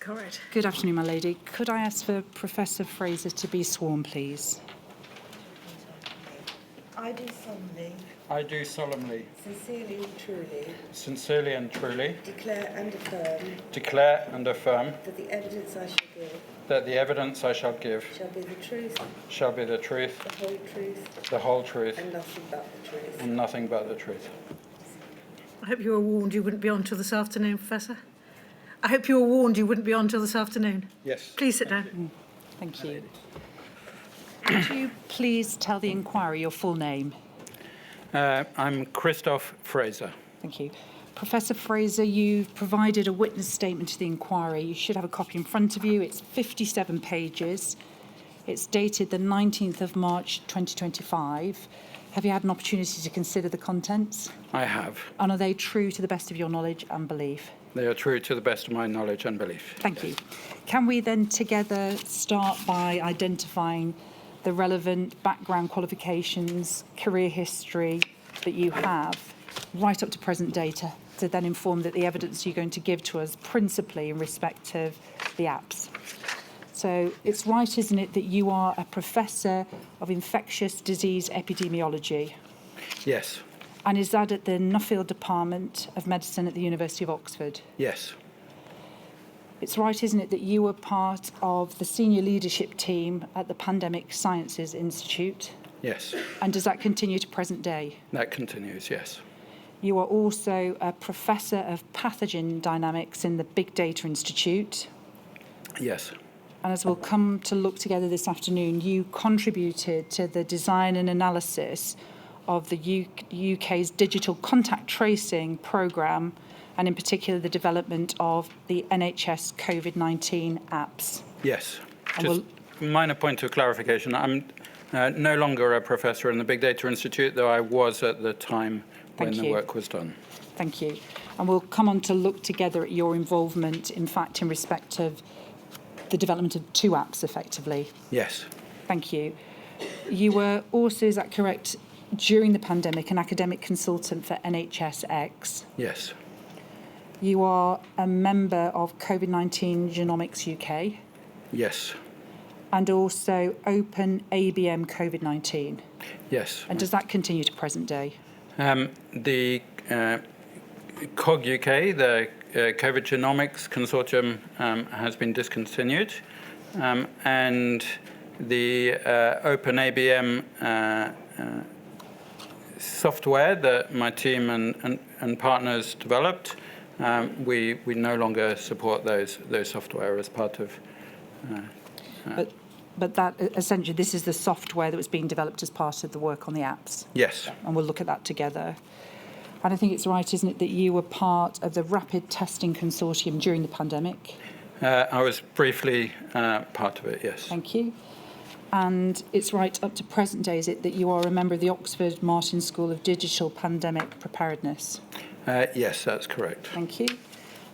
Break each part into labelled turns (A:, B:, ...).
A: correct.
B: Good afternoon, my lady. Could I ask for Professor Fraser to be sworn, please?
C: I do solemnly,
D: I do solemnly,
C: sincerely and truly
D: declare and affirm
C: that the evidence I shall give
D: that the evidence I shall give
C: shall be the truth,
D: shall be the truth,
C: the whole truth,
D: the whole truth,
C: and nothing but the truth.
D: and nothing but the truth.
A: I hope you were warned you wouldn't be on till this afternoon, Professor. I hope you were warned you wouldn't be on till this afternoon.
D: Yes.
A: Please sit down.
B: Thank you. Could you please tell the inquiry your full name?
D: I'm Christoph Fraser.
B: Thank you. Professor Fraser, you've provided a witness statement to the inquiry. You should have a copy in front of you. It's 57 pages. It's dated the 19th of March 2025. Have you had an opportunity to consider the contents?
D: I have.
B: And are they true to the best of your knowledge and belief?
D: They are true to the best of my knowledge and belief.
B: Thank you. Can we then together start by identifying the relevant background qualifications, career history that you have right up to present data to then inform that the evidence you're going to give to us principally in respect of the apps? So it's right, isn't it, that you are a professor of infectious disease epidemiology?
D: Yes.
B: And is that at the Nuffield Department of Medicine at the University of Oxford?
D: Yes.
B: It's right, isn't it, that you were part of the senior leadership team at the Pandemic Sciences Institute?
D: Yes.
B: And does that continue to present day?
D: That continues, yes.
B: You are also a professor of pathogen dynamics in the Big Data Institute.
D: Yes.
B: And as we'll come to look together this afternoon, you contributed to the design and analysis of the UK's digital contact tracing programme, and in particular the development of the NHS COVID-19 apps.
D: Yes.
B: And
D: Just a minor point of clarification. I'm no longer a professor in the Big Data Institute, though I was at the time when the work was done.
B: Thank you. And we'll come on to look together at your involvement, in fact, in respect of the development of two apps, effectively.
D: Yes.
B: Thank you. You were also, is that correct, during the pandemic, an academic consultant for NHSX?
D: Yes.
B: You are a member of COVID-19 Genomics UK?
D: Yes.
B: And also Open ABM COVID-19?
D: Yes.
B: And does that continue to present day?
D: The COG UK, the COVID Genomics Consortium, has been discontinued, and the Open ABM software that my team and partners developed, we no longer support those software as part of.
B: But that essentially, this is the software that was being developed as part of the work on the apps.
D: Yes.
B: And we'll look at that together. And I think it's right, isn't it, that you were part of the Rapid Testing Consortium during the pandemic?
D: I was briefly part of it, yes.
B: Thank you. And it's right up to present day, is it, that you are a member of the Oxford Martin School of Digital Pandemic Preparedness?
D: Yes, that's correct.
B: Thank you.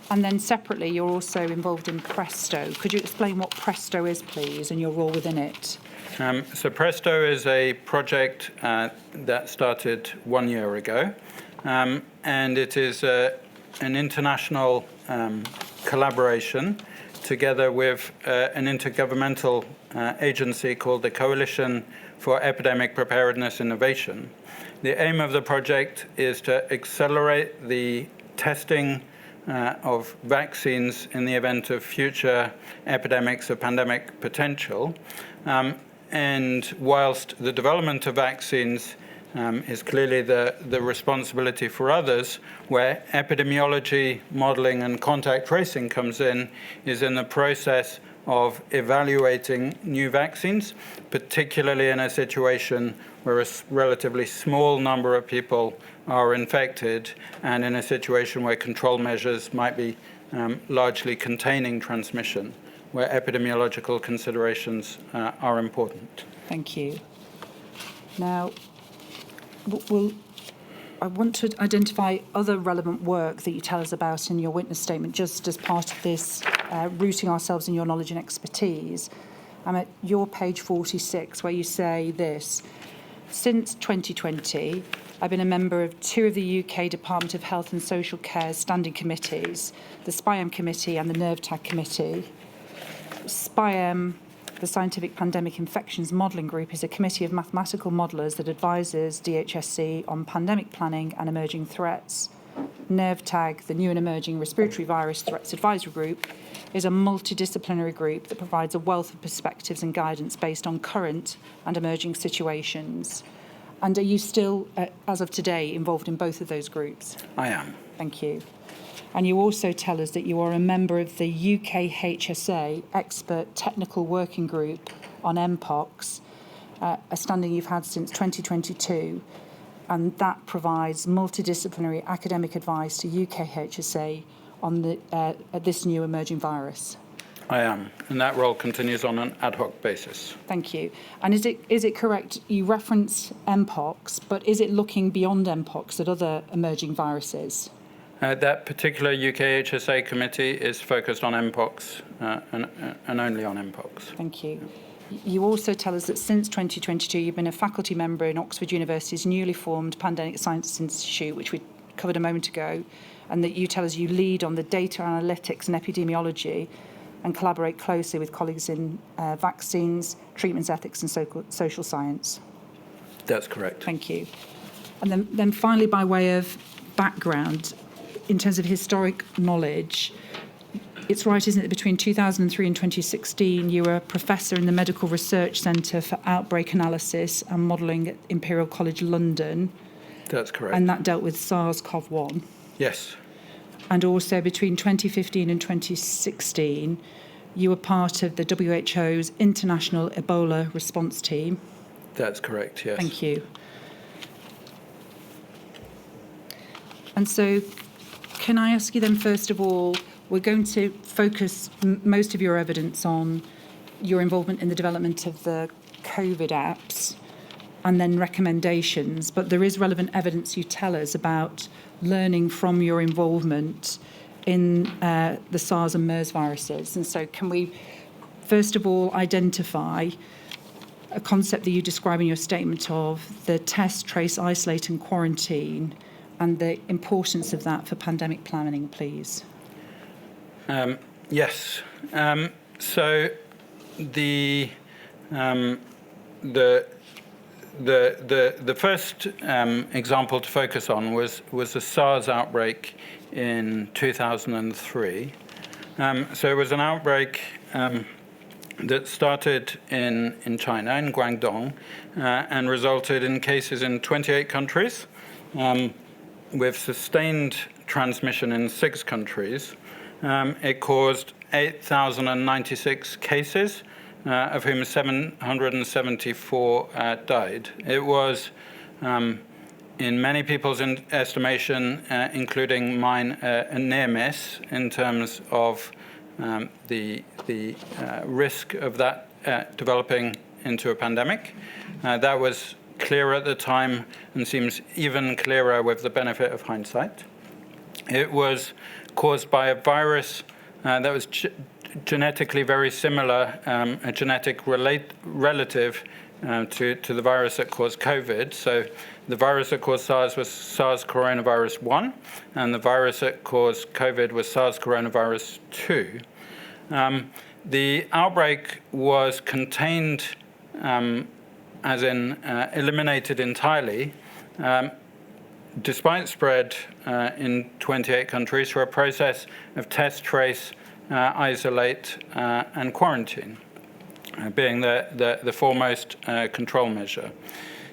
B: And then separately, you're also involved in Presto. Could you explain what Presto is, please, and your role within it?
D: So Presto is a project that started 1 year ago, and it is an international collaboration together with an intergovernmental agency called the Coalition for Epidemic Preparedness Innovation. The aim of the project is to accelerate the testing of vaccines in the event of future epidemics of pandemic potential. And whilst the development of vaccines is clearly the responsibility for others, where epidemiology, modelling and contact tracing comes in, is in the process of evaluating new vaccines, particularly in a situation where a relatively small number of people are infected, and in a situation where control measures might be largely containing transmission, where epidemiological considerations are important.
B: Thank you. Now, I want to identify other relevant work that you tell us about in your witness statement, just as part of this rooting ourselves in your knowledge and expertise. I'm at your page 46, where you say this: since 2020, I've been a member of 2 of the UK Department of Health and Social Care's standing committees, the SPIAM Committee and the NERVTAG Committee. SPIAM, the Scientific Pandemic Infections Modelling Group, is a committee of mathematical modellers that advises DHSC on pandemic planning and emerging threats. NERVTAG, the New and Emerging Respiratory Virus Threats Advisory Group, is a multidisciplinary group that provides a wealth of perspectives and guidance based on current and emerging situations. And are you still, as of today, involved in both of those groups?
D: I am.
B: Thank you. And you also tell us that you are a member of the UK HSA Expert Technical Working Group on MPOX, a standing you've had since 2022, and that provides multidisciplinary academic advice to UK HSA on this new emerging virus.
D: I am, and that role continues on an ad hoc basis.
B: Thank you. And is it correct, you reference MPOX, but is it looking beyond MPOX at other emerging viruses?
D: That particular UK HSA committee is focused on MPOX and only on MPOX.
B: Thank you. You also tell us that since 2022, you've been a faculty member in Oxford University's newly formed Pandemic Science Institute, which we covered a moment ago, and that you tell us you lead on the data analytics and epidemiology and collaborate closely with colleagues in vaccines, treatments ethics and social science.
D: That's correct.
B: Thank you. And then finally, by way of background, in terms of historic knowledge, it's right, isn't it, between 2003 and 2016, you were a professor in the Medical Research Centre for Outbreak Analysis and Modelling at Imperial College London.
D: That's correct.
B: And that dealt with SARS-CoV-1.
D: Yes.
B: And also between 2015 and 2016, you were part of the WHO's International Ebola Response Team.
D: That's correct, yes.
B: Thank you. And so, can I ask you then, first of all, we're going to focus most of your evidence on your involvement in the development of the COVID apps and then recommendations, but there is relevant evidence you tell us about learning from your involvement in the SARS and MERS viruses. And so can we, first of all, identify a concept that you describe in your statement of the test, trace, isolate and quarantine and the importance of that for pandemic planning, please?
D: Yes. So the first example to focus on was the SARS outbreak in 2003. So it was an outbreak that started in China, in Guangdong, and resulted in cases in 28 countries, with sustained transmission in 6 countries. It caused 8,096 cases, of whom 774 died. It was, in many people's estimation, including mine, a near miss in terms of the risk of that developing into a pandemic. That was clear at the time and seems even clearer with the benefit of hindsight. It was caused by a virus that was genetically very similar, a genetic relative to the virus that caused COVID. So the virus that caused SARS was SARS coronavirus 1, and the virus that caused COVID was SARS coronavirus 2. The outbreak was contained, as in eliminated entirely, despite spread in 28 countries, through a process of test, trace, isolate, and quarantine, being the foremost control measure.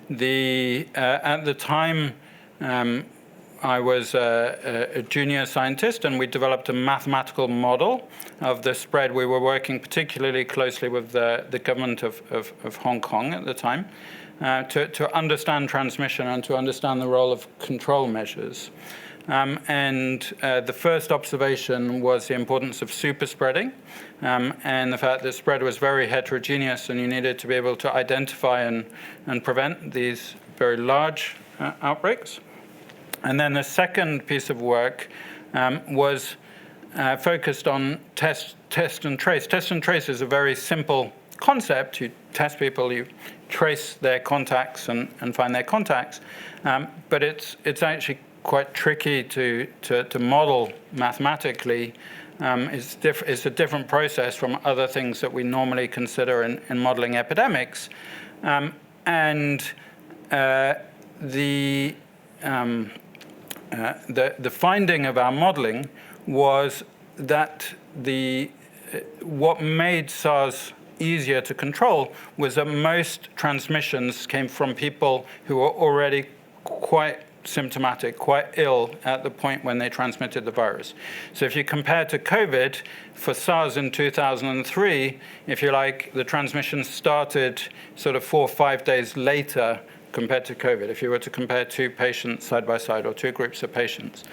D: At the time, I was a junior scientist, and we developed a mathematical model of the spread. We were working particularly closely with the government of Hong Kong at the time, to understand transmission and to understand the role of control measures. The first observation was the importance of super spreading, and the fact that spread was very heterogeneous, and you needed to be able to identify and prevent these very large outbreaks. And then the second piece of work was focused on test and trace. Test and trace is a very simple concept. You test people, you trace their contacts and find their contacts. But it's actually quite tricky to model mathematically. It's a different process from other things that we normally consider in modeling epidemics. The finding of our modeling was that what made SARS easier to control was that most transmissions came from people who were already quite symptomatic, quite ill at the point when they transmitted the virus. So if you compare to COVID, for SARS in 2003, if you like, the transmission started sort of 4 or 5 days later compared to COVID, if you were to compare two patients side by side or two groups of patients.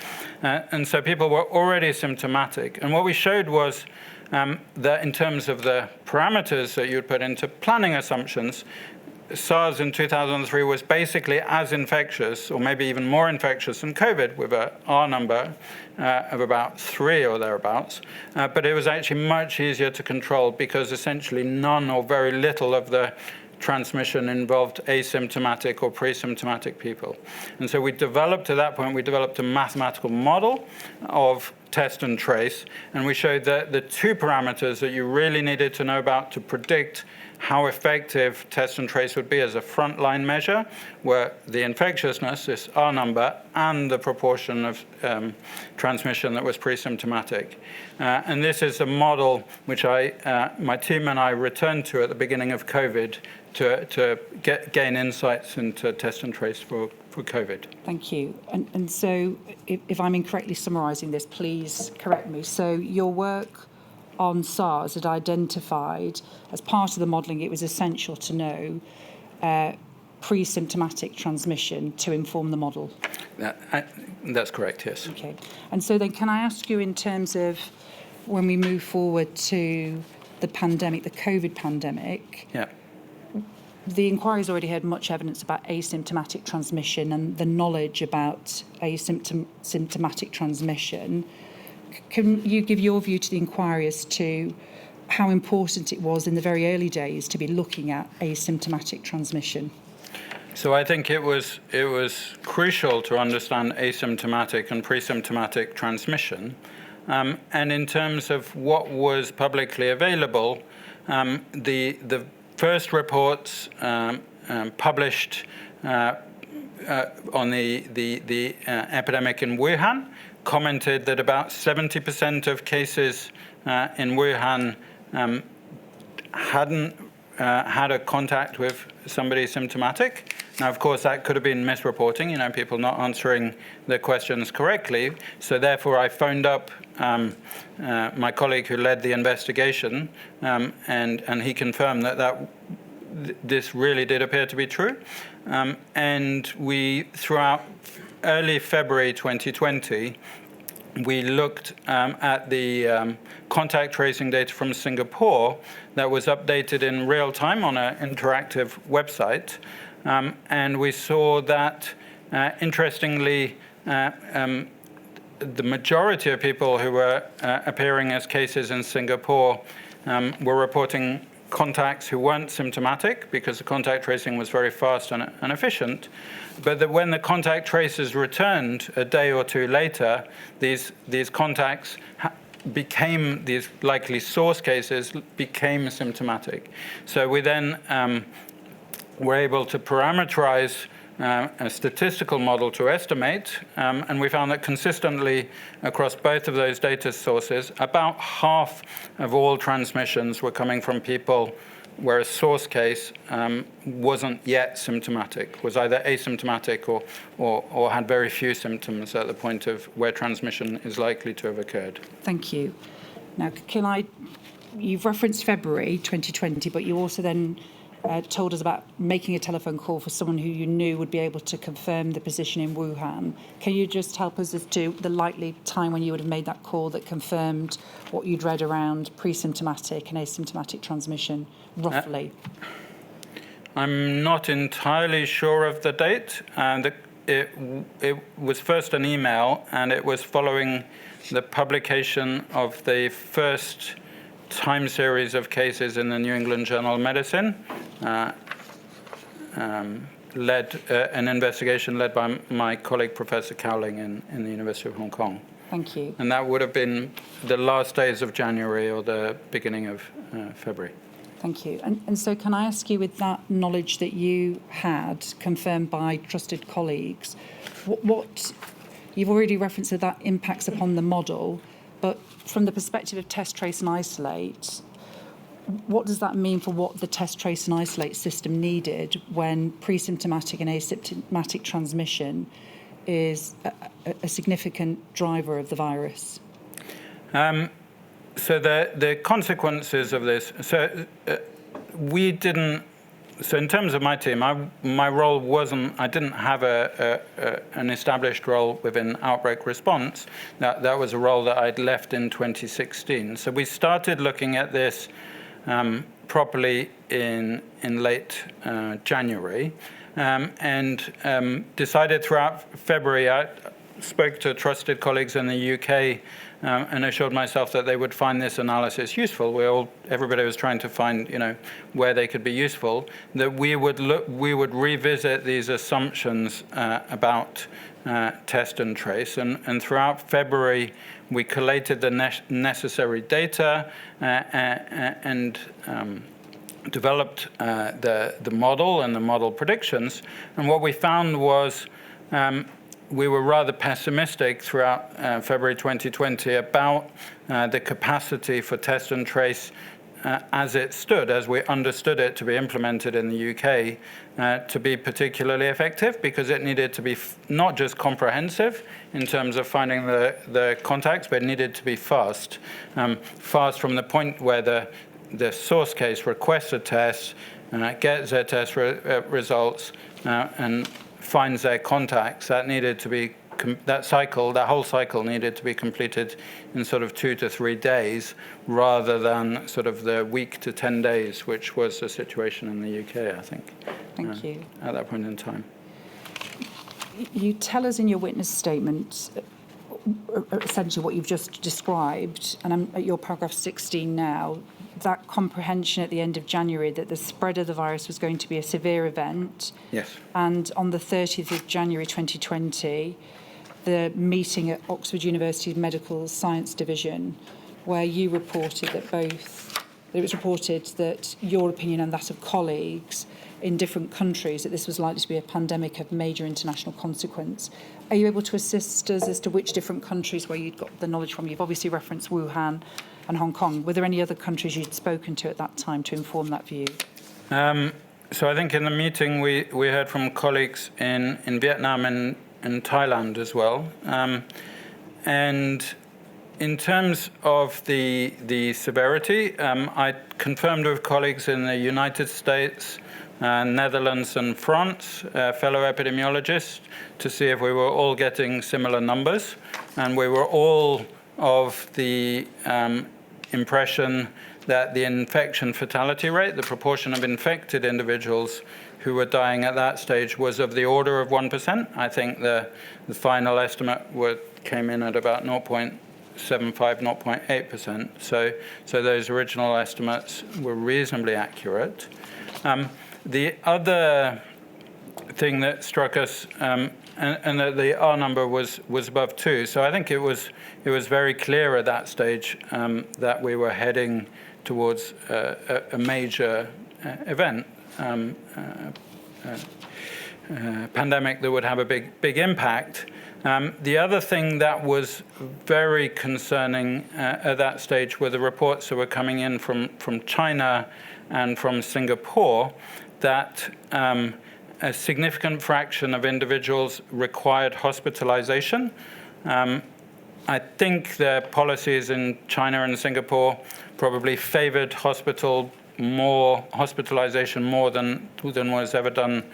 D: And so people were already symptomatic. And what we showed was that in terms of the parameters that you would put into planning assumptions, SARS in 2003 was basically as infectious, or maybe even more infectious than COVID, with a R number of about 3 or thereabouts. But it was actually much easier to control because essentially none or very little of the transmission involved asymptomatic or pre-symptomatic people. And so we developed, at that point, we developed a mathematical model of test and trace, and we showed that the two parameters that you really needed to know about to predict how effective test and trace would be as a frontline measure were the infectiousness, this R number, and the proportion of transmission that was pre-symptomatic. And this is a model which my team and I returned to at the beginning of COVID to gain insights into test and trace for COVID.
B: Thank you. And so if I'm incorrectly summarising this, please correct me. So your work on SARS had identified, as part of the modelling, it was essential to know pre-symptomatic transmission to inform the model.
D: That's correct, yes.
B: Okay. And so then can I ask you, in terms of when we move forward to the pandemic, the COVID pandemic,
D: yeah.
B: The inquiry's already heard much evidence about asymptomatic transmission and the knowledge about asymptomatic transmission. Can you give your view to the inquiry as to how important it was in the very early days to be looking at asymptomatic transmission?
D: So I think it was crucial to understand asymptomatic and pre-symptomatic transmission. And in terms of what was publicly available, the first reports published on the epidemic in Wuhan commented that about 70% of cases in Wuhan hadn't had a contact with somebody symptomatic. Now, of course, that could have been misreporting, people not answering the questions correctly. So therefore, I phoned up my colleague who led the investigation, and he confirmed that this really did appear to be true. And we, throughout early February 2020, we looked at the contact tracing data from Singapore that was updated in real time on an interactive website. And we saw that, interestingly, the majority of people who were appearing as cases in Singapore were reporting contacts who weren't symptomatic because the contact tracing was very fast and efficient, but that when the contact tracers returned a day or two later, these contacts became, these likely source cases became symptomatic. So we then were able to parameterize a statistical model to estimate, and we found that consistently across both of those data sources, about half of all transmissions were coming from people where a source case wasn't yet symptomatic, was either asymptomatic or had very few symptoms at the point of where transmission is likely to have occurred.
B: Thank you. Now, you've referenced February 2020, but you also then told us about making a telephone call for someone who you knew would be able to confirm the position in Wuhan. Can you just help us as to the likely time when you would have made that call that confirmed what you'd read around pre-symptomatic and asymptomatic transmission, roughly?
D: I'm not entirely sure of the date. It was first an email, and it was following the publication of the first time series of cases in the New England Journal of Medicine, led an investigation led by my colleague, Professor Cowling, in the University of Hong Kong.
B: Thank you.
D: And that would have been the last days of January or the beginning of February.
B: Thank you. And so can I ask you, with that knowledge that you had confirmed by trusted colleagues, what you've already referenced that impacts upon the model, but from the perspective of test, trace and isolate, what does that mean for what the test, trace and isolate system needed when pre-symptomatic and asymptomatic transmission is a significant driver of the virus?
D: So the consequences of this, we didn't, so in terms of my team, my role wasn't, I didn't have an established role within outbreak response. That was a role that I'd left in 2016. So we started looking at this properly in late January, and decided throughout February. I spoke to trusted colleagues in the UK and assured myself that they would find this analysis useful. Everybody was trying to find, where they could be useful. That we would revisit these assumptions about test and trace, and throughout February we collated the necessary data and developed the model and the model predictions. And what we found was we were rather pessimistic throughout February 2020 about the capacity for test and trace as it stood, as we understood it to be implemented in the UK, to be particularly effective, because it needed to be not just comprehensive in terms of finding the contacts, but it needed to be fast. Fast from the point where the source case requests a test, gets their test results, and finds their contacts. That needed to be that whole cycle needed to be completed in sort of 2 to 3 days, rather than sort of the week to 10 days, which was the situation in the UK, I think.
B: Thank you.
D: At that point in time.
B: You tell us in your witness statement essentially what you've just described, and I'm at your paragraph 16 now, that comprehension at the end of January that the spread of the virus was going to be a severe event.
D: Yes.
B: And on the 30th of January 2020, the meeting at Oxford University's Medical Science Division, where you reported that it was reported that your opinion and that of colleagues in different countries, that this was likely to be a pandemic of major international consequence. Are you able to assist us as to which different countries where you'd got the knowledge from? You've obviously referenced Wuhan and Hong Kong. Were there any other countries you'd spoken to at that time to inform that view?
D: So I think in the meeting we heard from colleagues in Vietnam and Thailand as well. And in terms of the severity, I confirmed with colleagues in the United States, Netherlands and France, fellow epidemiologists, to see if we were all getting similar numbers. And we were all of the impression that the infection fatality rate, the proportion of infected individuals who were dying at that stage, was of the order of 1%. I think the final estimate came in at about 0.75, 0.8%. So those original estimates were reasonably accurate. The other thing that struck us, and that the R number was above 2. So I think it was very clear at that stage that we were heading towards a major event, pandemic that would have a big impact. The other thing that was very concerning at that stage were the reports that were coming in from China and from Singapore that a significant fraction of individuals required hospitalization. I think the policies in China and Singapore probably favored hospitalization more than was ever done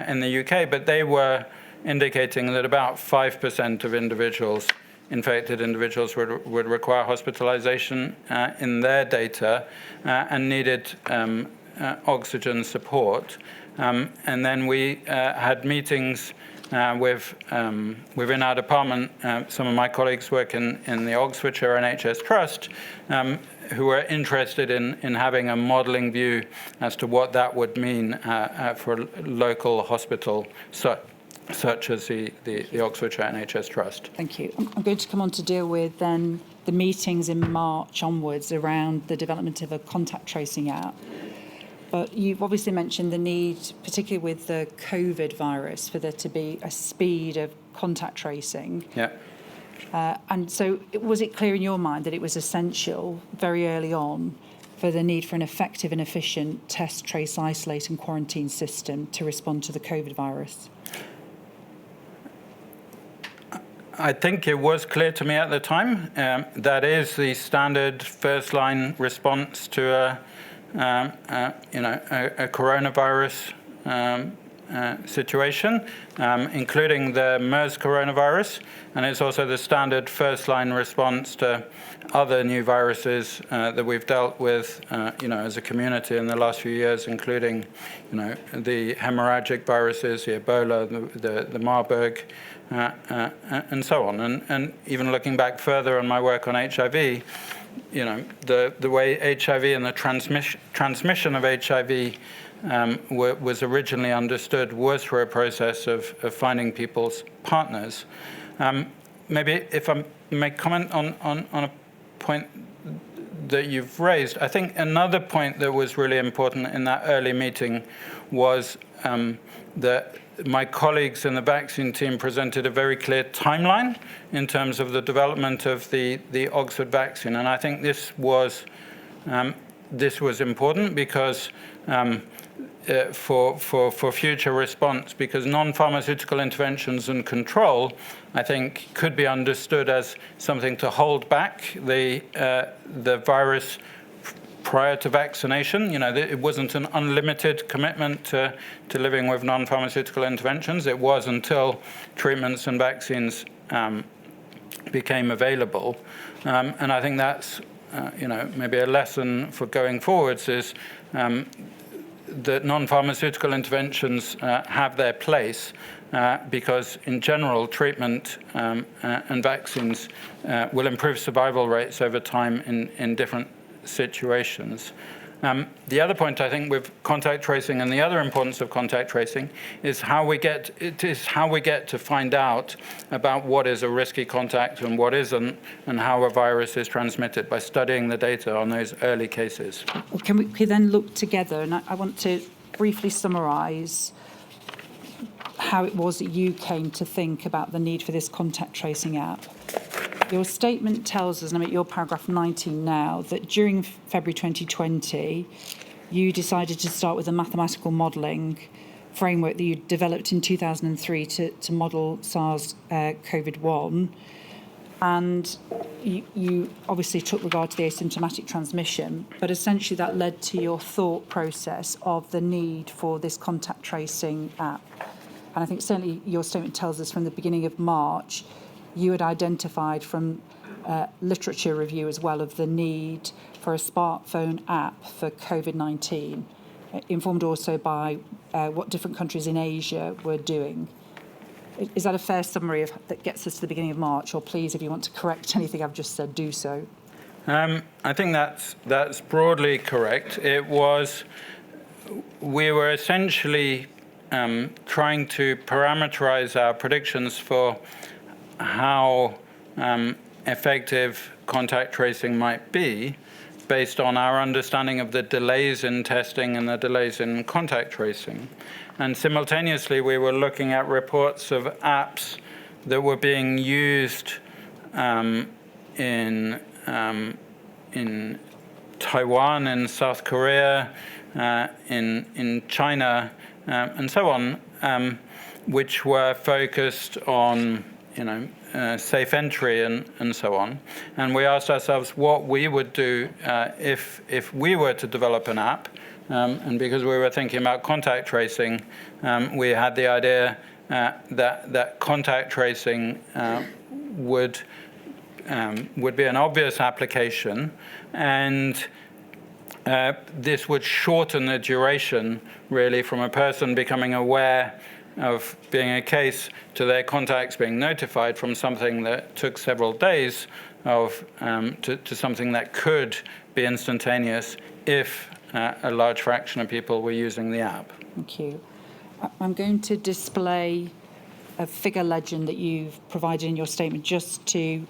D: in the UK, but they were indicating that about 5% of infected individuals would require hospitalization in their data and needed oxygen support. And then we had meetings within our department, some of my colleagues work in the Oxfordshire NHS Trust, who are interested in having a modelling view as to what that would mean for a local hospital such as the Oxfordshire NHS Trust.
B: Thank you. I'm going to come on to deal with then the meetings in March onwards around the development of a contact tracing app. But you've obviously mentioned the need, particularly with the COVID virus, for there to be a speed of contact tracing.
D: Yeah.
B: And so was it clear in your mind that it was essential very early on for the need for an effective and efficient test, trace, isolate and quarantine system to respond to the COVID virus?
D: I think it was clear to me at the time. That is the standard first-line response to a coronavirus situation, including the MERS coronavirus, and it's also the standard first-line response to other new viruses that we've dealt with, as a community in the last few years, including, the hemorrhagic viruses, the Ebola, the Marburg, and so on. And even looking back further on my work on HIV, the way HIV and the transmission of HIV was originally understood was through a process of finding people's partners. Maybe if I may comment on a point that you've raised, I think another point that was really important in that early meeting was that my colleagues in the vaccine team presented a very clear timeline in terms of the development of the Oxford vaccine. And I think this was important because for future response, because non-pharmaceutical interventions and control, I think, could be understood as something to hold back the virus prior to vaccination. It wasn't an unlimited commitment to living with non-pharmaceutical interventions. It was until treatments and vaccines became available. And I think that's, maybe a lesson for going forwards is that non-pharmaceutical interventions have their place because, in general, treatment and vaccines will improve survival rates over time in different situations. The other point, I think, with contact tracing and the other importance of contact tracing is how we get to find out about what is a risky contact and what isn't, and how a virus is transmitted by studying the data on those early cases.
B: Well, can we then look together? And I want to briefly summarise how it was that you came to think about the need for this contact tracing app. Your statement tells us, and I'm at your paragraph 19 now, that during February 2020, you decided to start with a mathematical modelling framework that you developed in 2003 to model SARS-CoV-1. And you obviously took regard to the asymptomatic transmission, but essentially that led to your thought process of the need for this contact tracing app. And I think certainly your statement tells us from the beginning of March, you had identified from literature review as well of the need for a smartphone app for COVID-19, informed also by what different countries in Asia were doing. Is that a fair summary that gets us to the beginning of March? Or please, if you want to correct anything I've just said, do so.
D: I think that's broadly correct. We were essentially trying to parameterize our predictions for how effective contact tracing might be based on our understanding of the delays in testing and the delays in contact tracing. And simultaneously, we were looking at reports of apps that were being used in Taiwan, in South Korea, in China, and so on, which were focused on safe entry and so on. And we asked ourselves what we would do if we were to develop an app. And because we were thinking about contact tracing, we had the idea that contact tracing would be an obvious application, and this would shorten the duration, really, from a person becoming aware of being a case to their contacts being notified from something that took several days to something that could be instantaneous if a large fraction of people were using the app.
B: Thank you. I'm going to display a figure legend that you've provided in your statement just to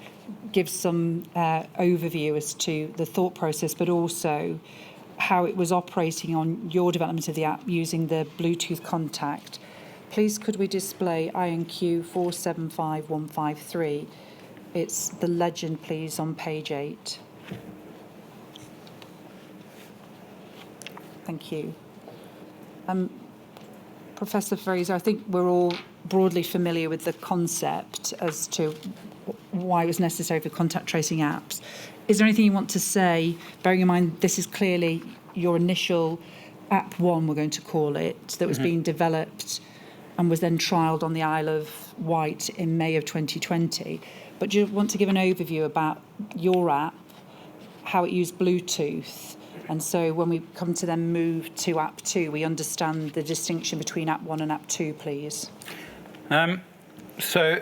B: give some overview as to the thought process, but also how it was operating on your development of the app using the Bluetooth contact. Please could we display INQ 475153? It's the legend, please, on page 8. Thank you. Professor Fraser, I think we're all broadly familiar with the concept as to why it was necessary for contact tracing apps. Is there anything you want to say, bearing in mind this is clearly your initial App 1, we're going to call it, that was being developed and was then trialled on the Isle of Wight in May of 2020. But do you want to give an overview about your app, how it used Bluetooth? And so when we come to then move to App 2, we understand the distinction between App 1 and App 2, please.
D: So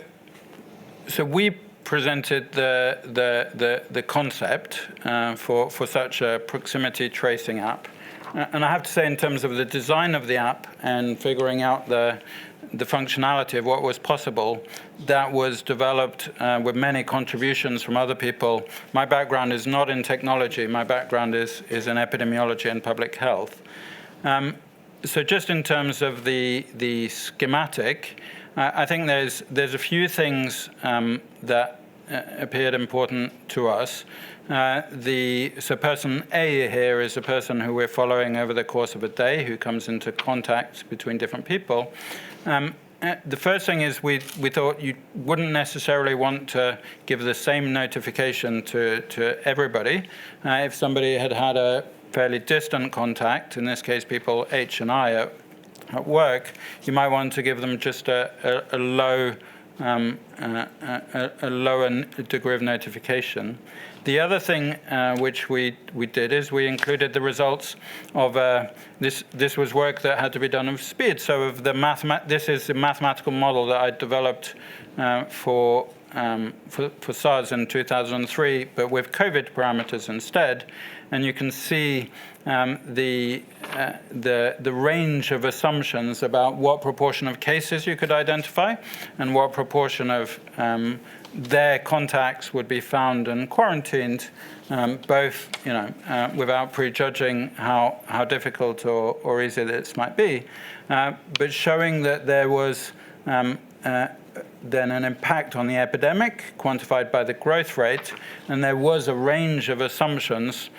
D: we presented the concept for such a proximity tracing app. And I have to say, in terms of the design of the app and figuring out the functionality of what was possible, that was developed with many contributions from other people. My background is not in technology. My background is in epidemiology and public health. So just in terms of the schematic, I think there's a few things that appeared important to us. So person A here is a person who we're following over the course of a day, who comes into contact between different people. The first thing is we thought you wouldn't necessarily want to give the same notification to everybody. If somebody had had a fairly distant contact, in this case people H and I at work, you might want to give them just a lower degree of notification. The other thing which we did is we included the results of this was work that had to be done of speed. So of this is the mathematical model that I developed for SARS in 2003, but with COVID parameters instead. And you can see the range of assumptions about what proportion of cases you could identify and what proportion of their contacts would be found and quarantined, both without prejudging how difficult or easy this might be, but showing that there was then an impact on the epidemic quantified by the growth rate, and there was a range of assumptions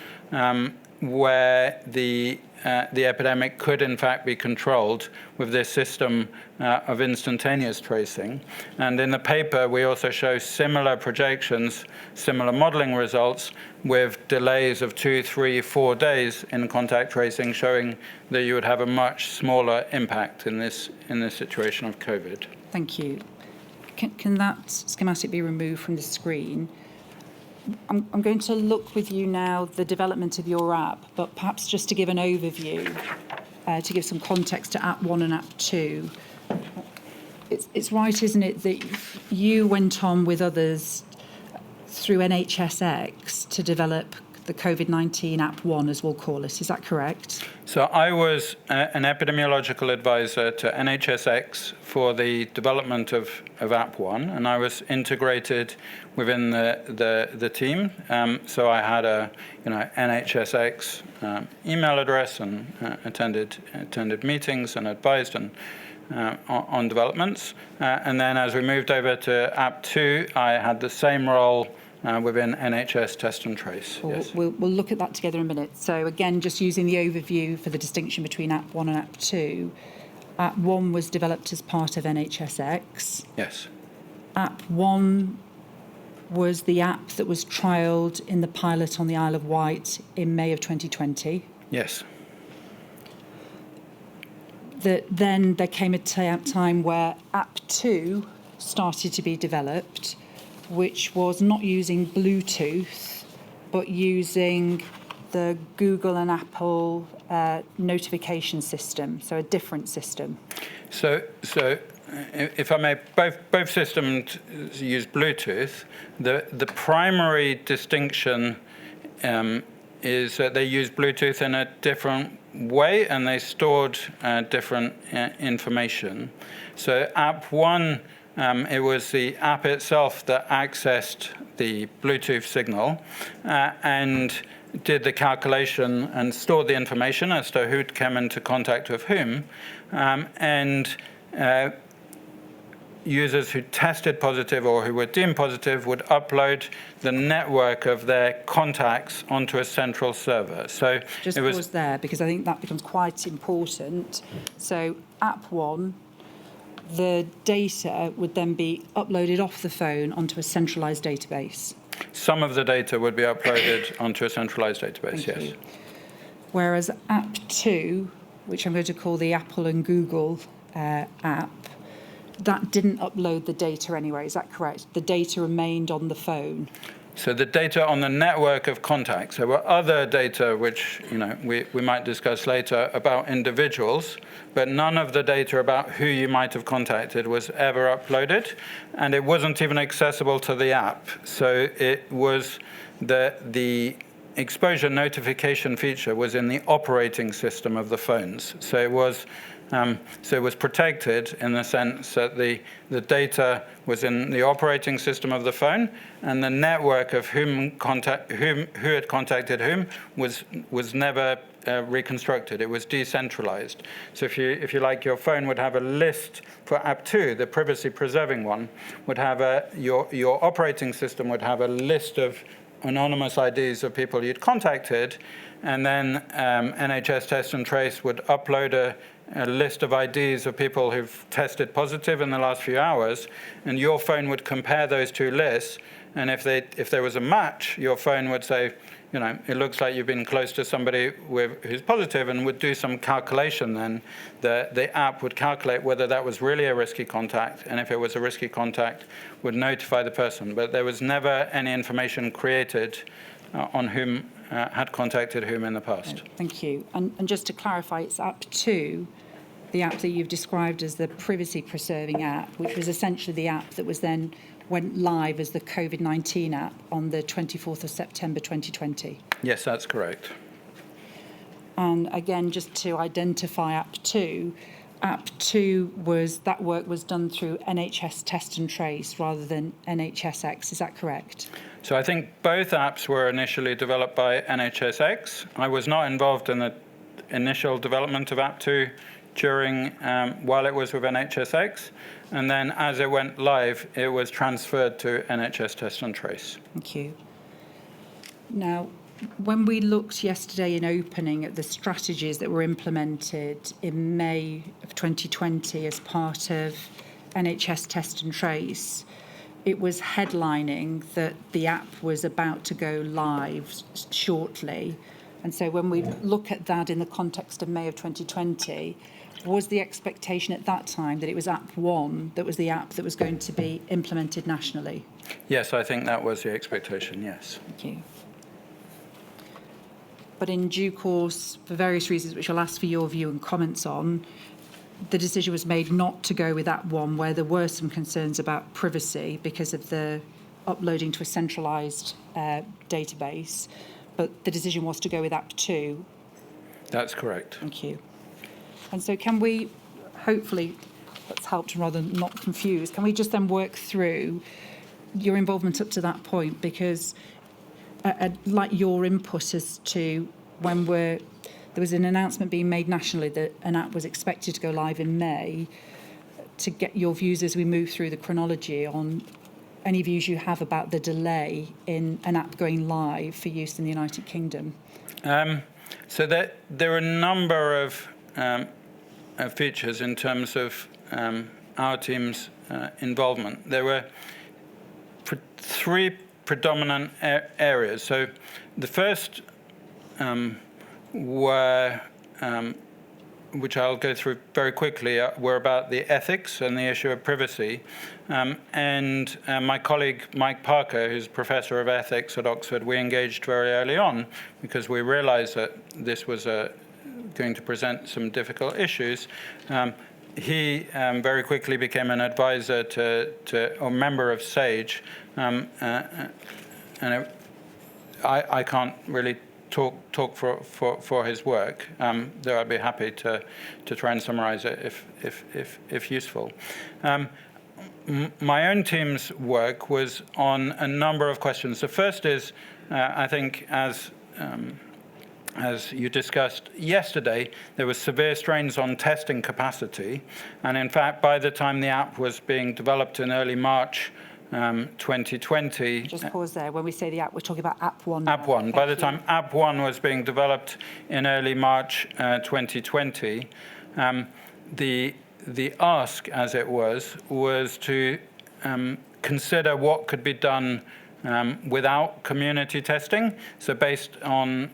D: where the epidemic could in fact be controlled with this system of instantaneous tracing. And in the paper, we also show similar projections, similar modeling results with delays of 2, 3, 4 days in contact tracing, showing that you would have a much smaller impact in this situation of COVID.
B: Thank you. Can that schematic be removed from the screen? I'm going to look with you now the development of your app, but perhaps just to give an overview, to give some context to App 1 and App 2. It's right, isn't it, that you went on with others through NHSX to develop the COVID-19 App 1, as we'll call it. Is that correct?
D: So I was an epidemiological advisor to NHSX for the development of App 1, and I was integrated within the team. So I had a NHSX email address and attended meetings and advised on developments. And then as we moved over to App 2, I had the same role within NHS Test and Trace. Yes.
B: We'll look at that together in a minute. So again, just using the overview for the distinction between App 1 and App 2. App 1 was developed as part of NHSX.
D: Yes.
B: App 1 was the app that was trialled in the pilot on the Isle of Wight in May of 2020.
D: Yes.
B: Then there came a time where App 2 started to be developed, which was not using Bluetooth, but using the Google and Apple notification system, so a different system.
D: So if I may, both systems use Bluetooth. The primary distinction is that they use Bluetooth in a different way, and they stored different information. So app 1, it was the app itself that accessed the Bluetooth signal and did the calculation and stored the information as to who'd come into contact with whom. Users who tested positive or who were deemed positive would upload the network of their contacts onto a central server. So
B: Just pause there, because I think that becomes quite important. So app 1, the data would then be uploaded off the phone onto a centralised database.
D: some of the data would be uploaded onto a centralized database,
B: Thank
D: yes.
B: you. Whereas app 2, which I'm going to call the Apple and Google app, that didn't upload the data anyway, is that correct? The data remained on the phone.
D: So the data on the network of contacts, there were other data which we might discuss later about individuals, but none of the data about who you might have contacted was ever uploaded, and it wasn't even accessible to the app. So it was the exposure notification feature was in the operating system of the phones. So it was protected in the sense that the data was in the operating system of the phone, and the network of who had contacted whom was never reconstructed. It was decentralized. So if you like, your phone would have a list for app 2, the privacy preserving one, would have your operating system would have a list of anonymous IDs of people you'd contacted, and then NHS Test and Trace would upload a list of IDs of people who've tested positive in the last few hours, and your phone would compare those two lists, and if there was a match, your phone would say, it looks like you've been close to somebody who's positive, and would do some calculation then. The app would calculate whether that was really a risky contact, and if it was a risky contact, would notify the person. But there was never any information created on whom had contacted whom in the past.
B: Thank you. And just to clarify, it's app 2, the app that you've described as the privacy preserving app, which was essentially the app that was then went live as the COVID-19 app on the 24th of September 2020.
D: Yes, that's correct.
B: And again, just to identify app 2 that work was done through NHS Test and Trace rather than NHSX, is that correct?
D: So I think both apps were initially developed by NHSX. I was not involved in the initial development of app 2 during while it was with NHSX. And then as it went live, it was transferred to NHS Test and Trace.
B: Thank you. Now, when we looked yesterday in opening at the strategies that were implemented in May of 2020 as part of NHS Test and Trace, it was headlining that the app was about to go live shortly. And so when we look at that in the context of May of 2020, was the expectation at that time that it was app 1 that was the app that was going to be implemented nationally?
D: Yes, I think that was the expectation, yes.
B: Thank you. But in due course, for various reasons, which I'll ask for your view and comments on, the decision was made not to go with app 1, where there were some concerns about privacy because of the uploading to a centralised database, but the decision was to go with app 2.
D: That's correct.
B: Thank you. And so can we, hopefully, that's helped rather than not confuse, can we just then work through your involvement up to that point? Because I'd like your input as to when there was an announcement being made nationally that an app was expected to go live in May, to get your views as we move through the chronology on any views you have about the delay in an app going live for use in the United Kingdom.
D: So there are a number of features in terms of our team's involvement. There were three predominant areas. So the first were which I'll go through very quickly, were about the ethics and the issue of privacy. And my colleague Mike Parker, who's professor of ethics at Oxford, we engaged very early on because we realized that this was going to present some difficult issues. He very quickly became an advisor or member of SAGE, and I can't really talk for his work, though I'd be happy to try and summarize it if useful. My own team's work was on a number of questions. The first is, I think, as you discussed yesterday, there were severe strains on testing capacity. And in fact, by the time the app was being developed in early March 2020...
B: Just pause there. When we say the app, we're talking about App One.
D: App One. By the time App One was being developed in early March 2020, the ask, as it was to consider what could be done without community testing, so based on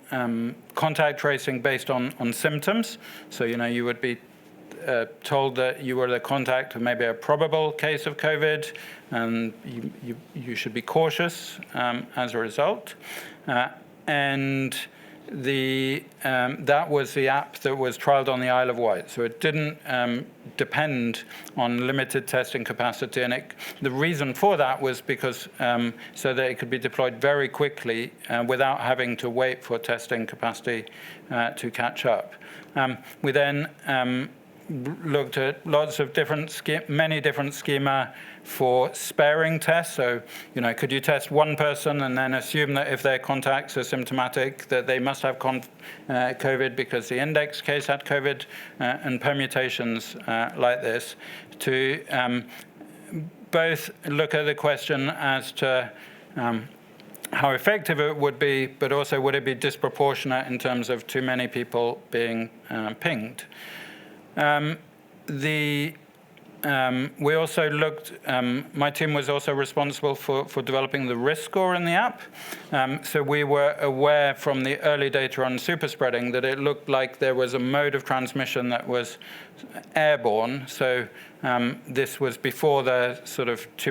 D: contact tracing based on symptoms. So, you would be told that you were the contact of maybe a probable case of COVID, and you should be cautious as a result. And that was the app that was trialed on the Isle of Wight. So it didn't depend on limited testing capacity. And the reason for that was because so that it could be deployed very quickly without having to wait for testing capacity to catch up. We then looked at lots of many different schema for sparing tests. So, could you test one person and then assume that if their contacts are symptomatic, that they must have COVID because the index case had COVID, and permutations like this, to both look at the question as to how effective it would be, but also would it be disproportionate in terms of too many people being pinged. We also looked, my team was also responsible for developing the risk score in the app. So we were aware from the early data on super spreading that it looked like there was a mode of transmission that was airborne. So this was before the sort of 2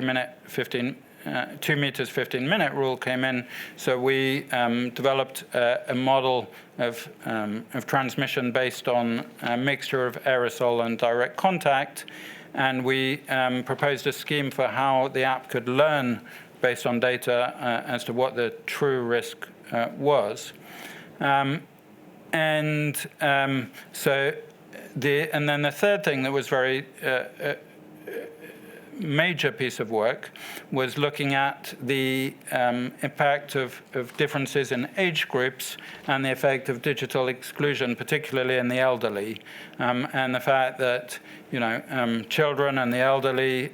D: meters 15 minute rule came in. So we developed a model of transmission based on a mixture of aerosol and direct contact. And we proposed a scheme for how the app could learn based on data as to what the true risk was. And then the third thing that was very major piece of work was looking at the impact of differences in age groups and the effect of digital exclusion, particularly in the elderly, and the fact that children and the elderly,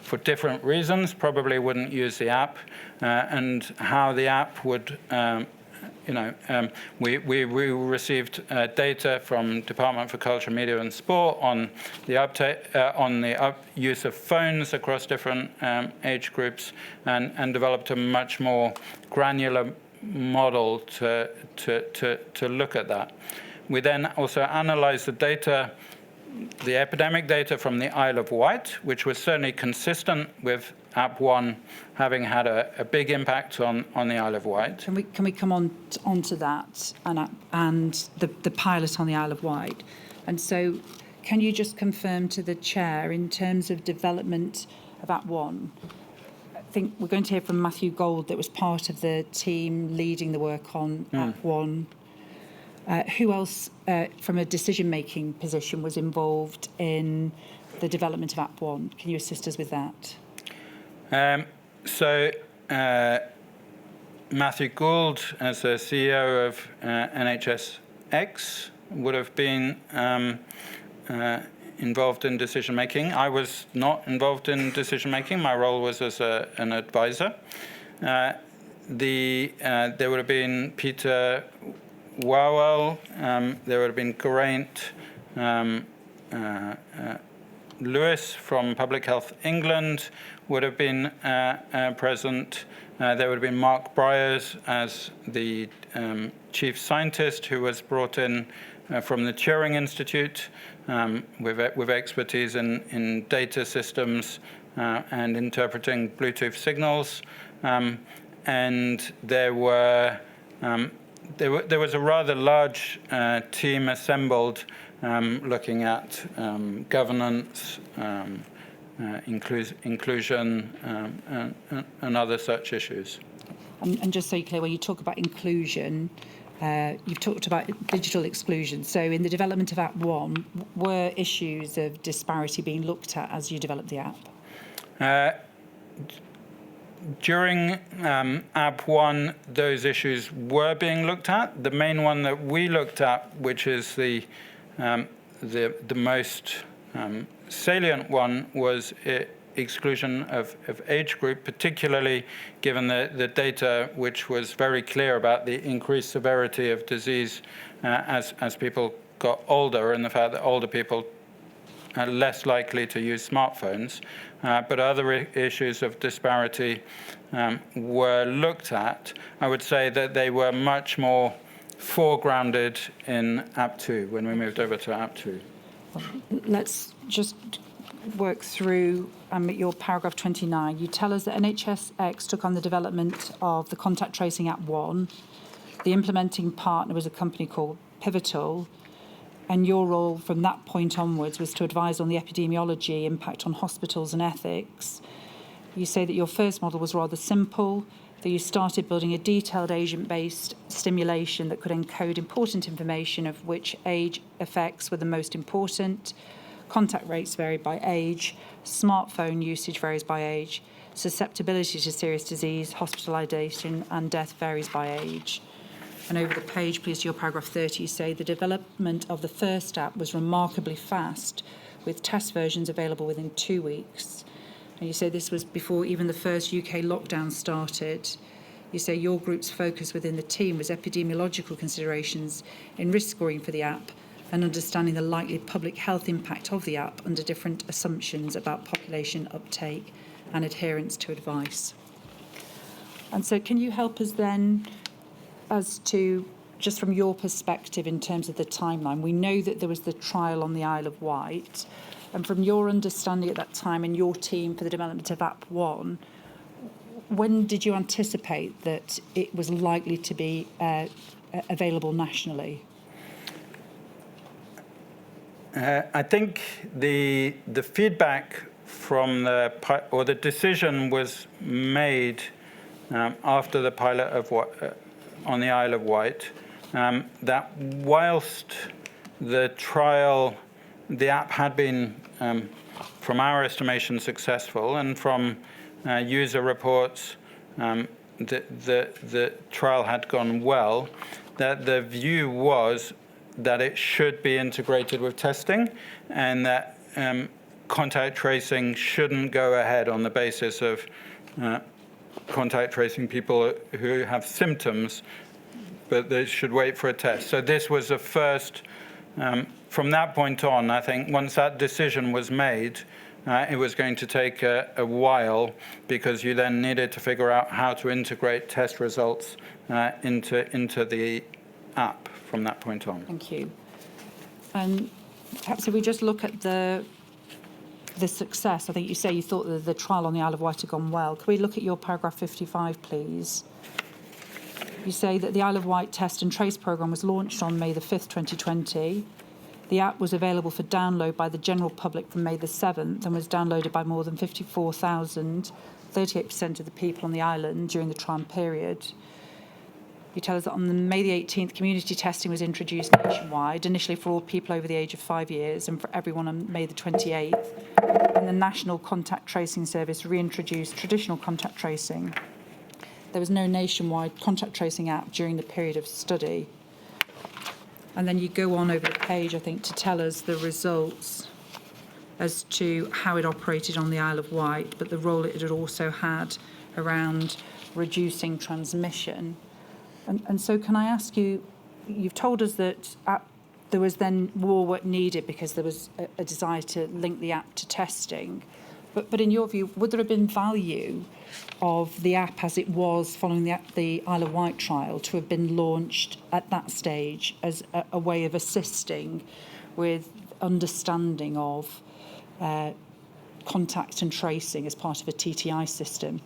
D: for different reasons, probably wouldn't use the app, and how the app would. We received data from Department for Culture, Media and Sport on the uptake, use of phones across different age groups, and developed a much more granular model to look at that. We then also analyzed the data, the epidemic data from the Isle of Wight, which was certainly consistent with App One having had a big impact on the Isle of Wight.
B: Can we come onto that and the pilot on the Isle of Wight? And so, can you just confirm to the chair in terms of development of App One? I think we're going to hear from Matthew Gold, that was part of the team leading the work on App One. Who else, from a decision-making position, was involved in the development of App One? Can you assist us with that?
D: Matthew Gould, as the CEO of NHSX, would have been involved in decision-making. I was not involved in decision-making. My role was as an advisor. There would have been Peter Wowell, there would have been Geraint Lewis from Public Health England would have been present. There would have been Mark Bryers as the chief scientist, who was brought in from the Turing Institute with expertise in data systems and interpreting Bluetooth signals. And there was a rather large team assembled looking at governance, inclusion, and other such issues.
B: And just so you're clear, when you talk about inclusion, you've talked about digital exclusion. So in the development of App 1, were issues of disparity being looked at as you developed the app? During App 1, those issues were being looked at. The main one that we looked at, which is the most salient one, was exclusion of age group, particularly given the data which was very clear about the increased severity of disease as people got older, and the fact that older people are less likely to use smartphones. But other issues of disparity were looked at. I would say that they were much more foregrounded in App 2 when we moved over to App 2. Let's just work through your paragraph 29. You tell us that NHSX took on the development of the contact tracing App 1. The implementing partner was a company called Pivotal, and your role from that point onwards was to advise on the epidemiology, impact on hospitals and ethics. You say that your first model was rather simple, that you started building a detailed agent-based stimulation that could encode important information, of which age effects were the most important. Contact rates vary by age, smartphone usage varies by age, susceptibility to serious disease, hospitalisation and death varies by age. And over the page, please, to your paragraph 30, you say the development of the first app was remarkably fast, with test versions available within 2 weeks. And you say this was before even the first UK lockdown started. You say your group's focus within the team was epidemiological considerations in risk scoring for the app and understanding the likely public health impact of the app under different assumptions about population uptake and adherence to advice. And so can you help us then as to, just from your perspective in terms of the timeline? We know that there was the trial on the Isle of Wight, and from your understanding at that time and your team for the development of App 1, when did you anticipate that it was likely to be available nationally?
D: I think the feedback from the decision was made after the pilot of on the Isle of Wight, that whilst the trial, the app had been, from our estimation, successful, and from user reports, the trial had gone well, that the view was that it should be integrated with testing, and that contact tracing shouldn't go ahead on the basis of contact tracing people who have symptoms, but they should wait for a test. So this was the first, from that point on, I think once that decision was made, it was going to take a while, because you then needed to figure out how to integrate test results into the app from that point on.
B: Thank you. And perhaps if we just look at the success, I think you say you thought that the trial on the Isle of Wight had gone well. Can we look at your paragraph 55, please? You say that the Isle of Wight test and trace programme was launched on May the 5th, 2020. The app was available for download by the general public from May the 7th and was downloaded by more than 54,000, 38% of the people on the island during the trial period. You tell us that on May the 18th, community testing was introduced nationwide, initially for all people over the age of 5 years and for everyone on May the 28th. And the National Contact Tracing Service reintroduced traditional contact tracing. There was no nationwide contact tracing app during the period of study. And then you go on over the page, I think, to tell us the results as to how it operated on the Isle of Wight, but the role it had also had around reducing transmission. And so can I ask you, you've told us that there was then more work needed because there was a desire to link the app to testing. But in your view, would there have been value of the app as it was following the Isle of Wight trial to have been launched at that stage as a way of assisting with understanding of contact and tracing as part of a TTI system?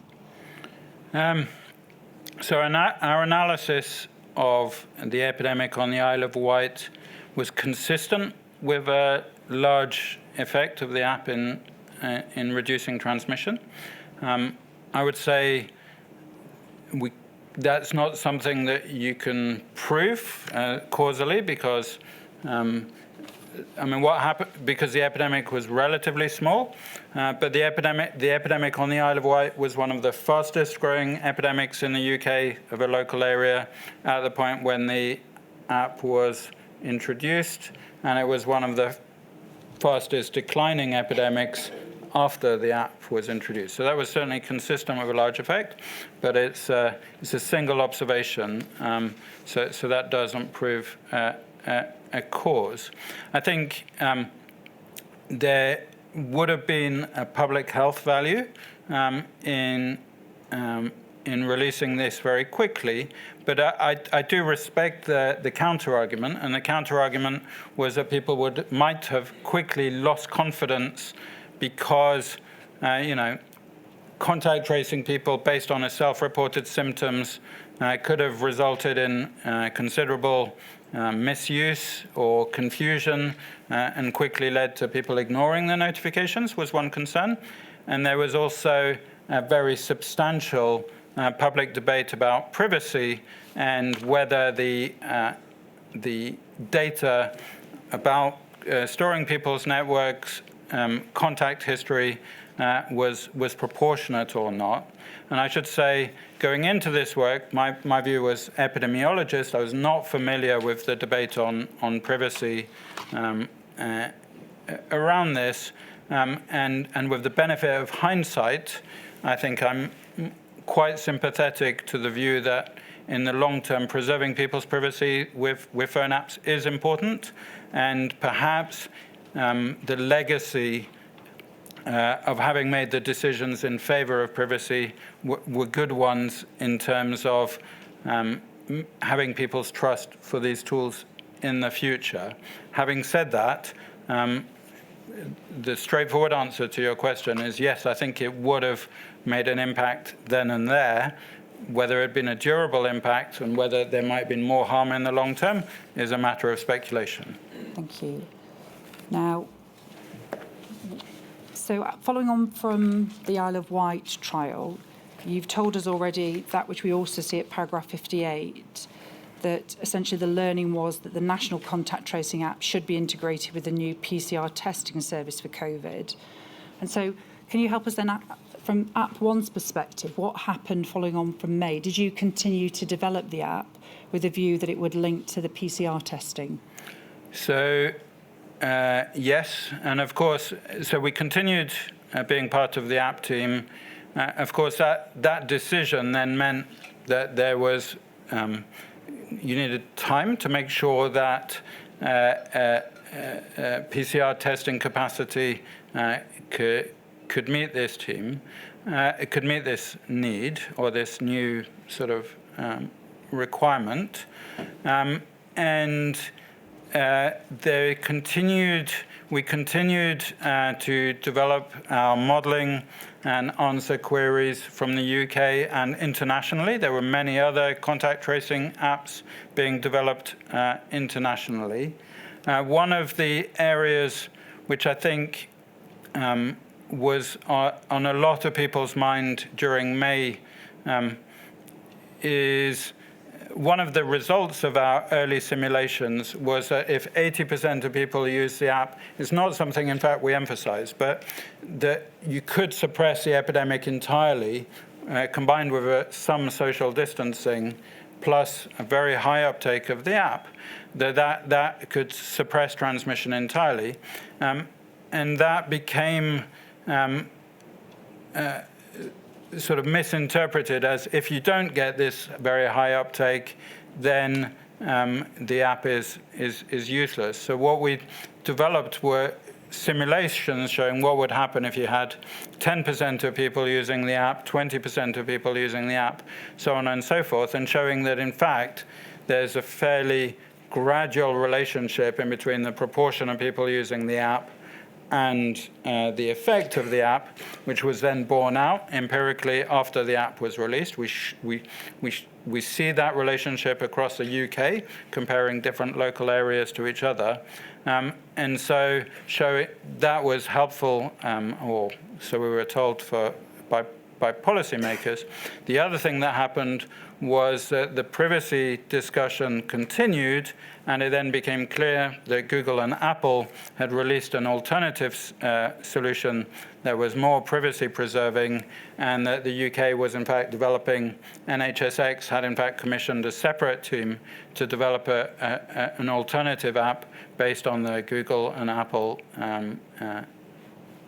D: So our analysis of the epidemic on the Isle of Wight was consistent with a large effect of the app in reducing transmission. I would say that's not something that you can prove causally because, what happened, because the epidemic was relatively small, but the epidemic on the Isle of Wight was one of the fastest growing epidemics in the UK of a local area at the point when the app was introduced, and it was one of the fastest declining epidemics after the app was introduced. So that was certainly consistent with a large effect, but it's a single observation, so that doesn't prove a cause. I think there would have been a public health value in releasing this very quickly, but I do respect the counter-argument, and the counter-argument was that people might have quickly lost confidence because, contact tracing people based on a self-reported symptoms could have resulted in considerable misuse or confusion and quickly led to people ignoring the notifications was one concern. And there was also a very substantial public debate about privacy and whether the data about storing people's networks, contact history was proportionate or not. And I should say, going into this work, my view was epidemiologist. I was not familiar with the debate on privacy around this. And with the benefit of hindsight, I think I'm quite sympathetic to the view that in the long term, preserving people's privacy with phone apps is important. And perhaps the legacy of having made the decisions in favor of privacy were good ones in terms of having people's trust for these tools in the future. Having said that, the straightforward answer to your question is yes, I think it would have made an impact then and there. Whether it had been a durable impact and whether there might have been more harm in the long term is a matter of speculation.
B: Thank you. Now, so following on from the Isle of Wight trial, you've told us already that which we also see at paragraph 58, that essentially the learning was that the national contact tracing app should be integrated with the new PCR testing service for COVID. And so can you help us then, from App One's perspective, what happened following on from May? Did you continue to develop the app with a view that it would link to the PCR testing?
D: So, yes, and of course, so we continued being part of the app team. Of course, that decision then meant that there was, you needed time to make sure that PCR testing capacity could meet this team, it could meet this need or this new sort of requirement. We continued to develop our modeling and answer queries from the UK and internationally. There were many other contact tracing apps being developed internationally. One of the areas which I think was on a lot of people's mind during May is one of the results of our early simulations was that if 80% of people use the app, it's not something, in fact, we emphasize, but that you could suppress the epidemic entirely, combined with some social distancing, plus a very high uptake of the app, that could suppress transmission entirely. And that became sort of misinterpreted as if you don't get this very high uptake, then the app is useless. So what we developed were simulations showing what would happen if you had 10% of people using the app, 20% of people using the app, so on and so forth, and showing that, in fact, there's a fairly gradual relationship in between the proportion of people using the app and the effect of the app, which was then borne out empirically after the app was released. We see that relationship across the UK, comparing different local areas to each other. And so that was helpful, or so we were told by policymakers. The other thing that happened was that the privacy discussion continued, and it then became clear that Google and Apple had released an alternative solution that was more privacy preserving, and that the UK was in fact developing. NHSX had in fact commissioned a separate team to develop an alternative app based on the Google and Apple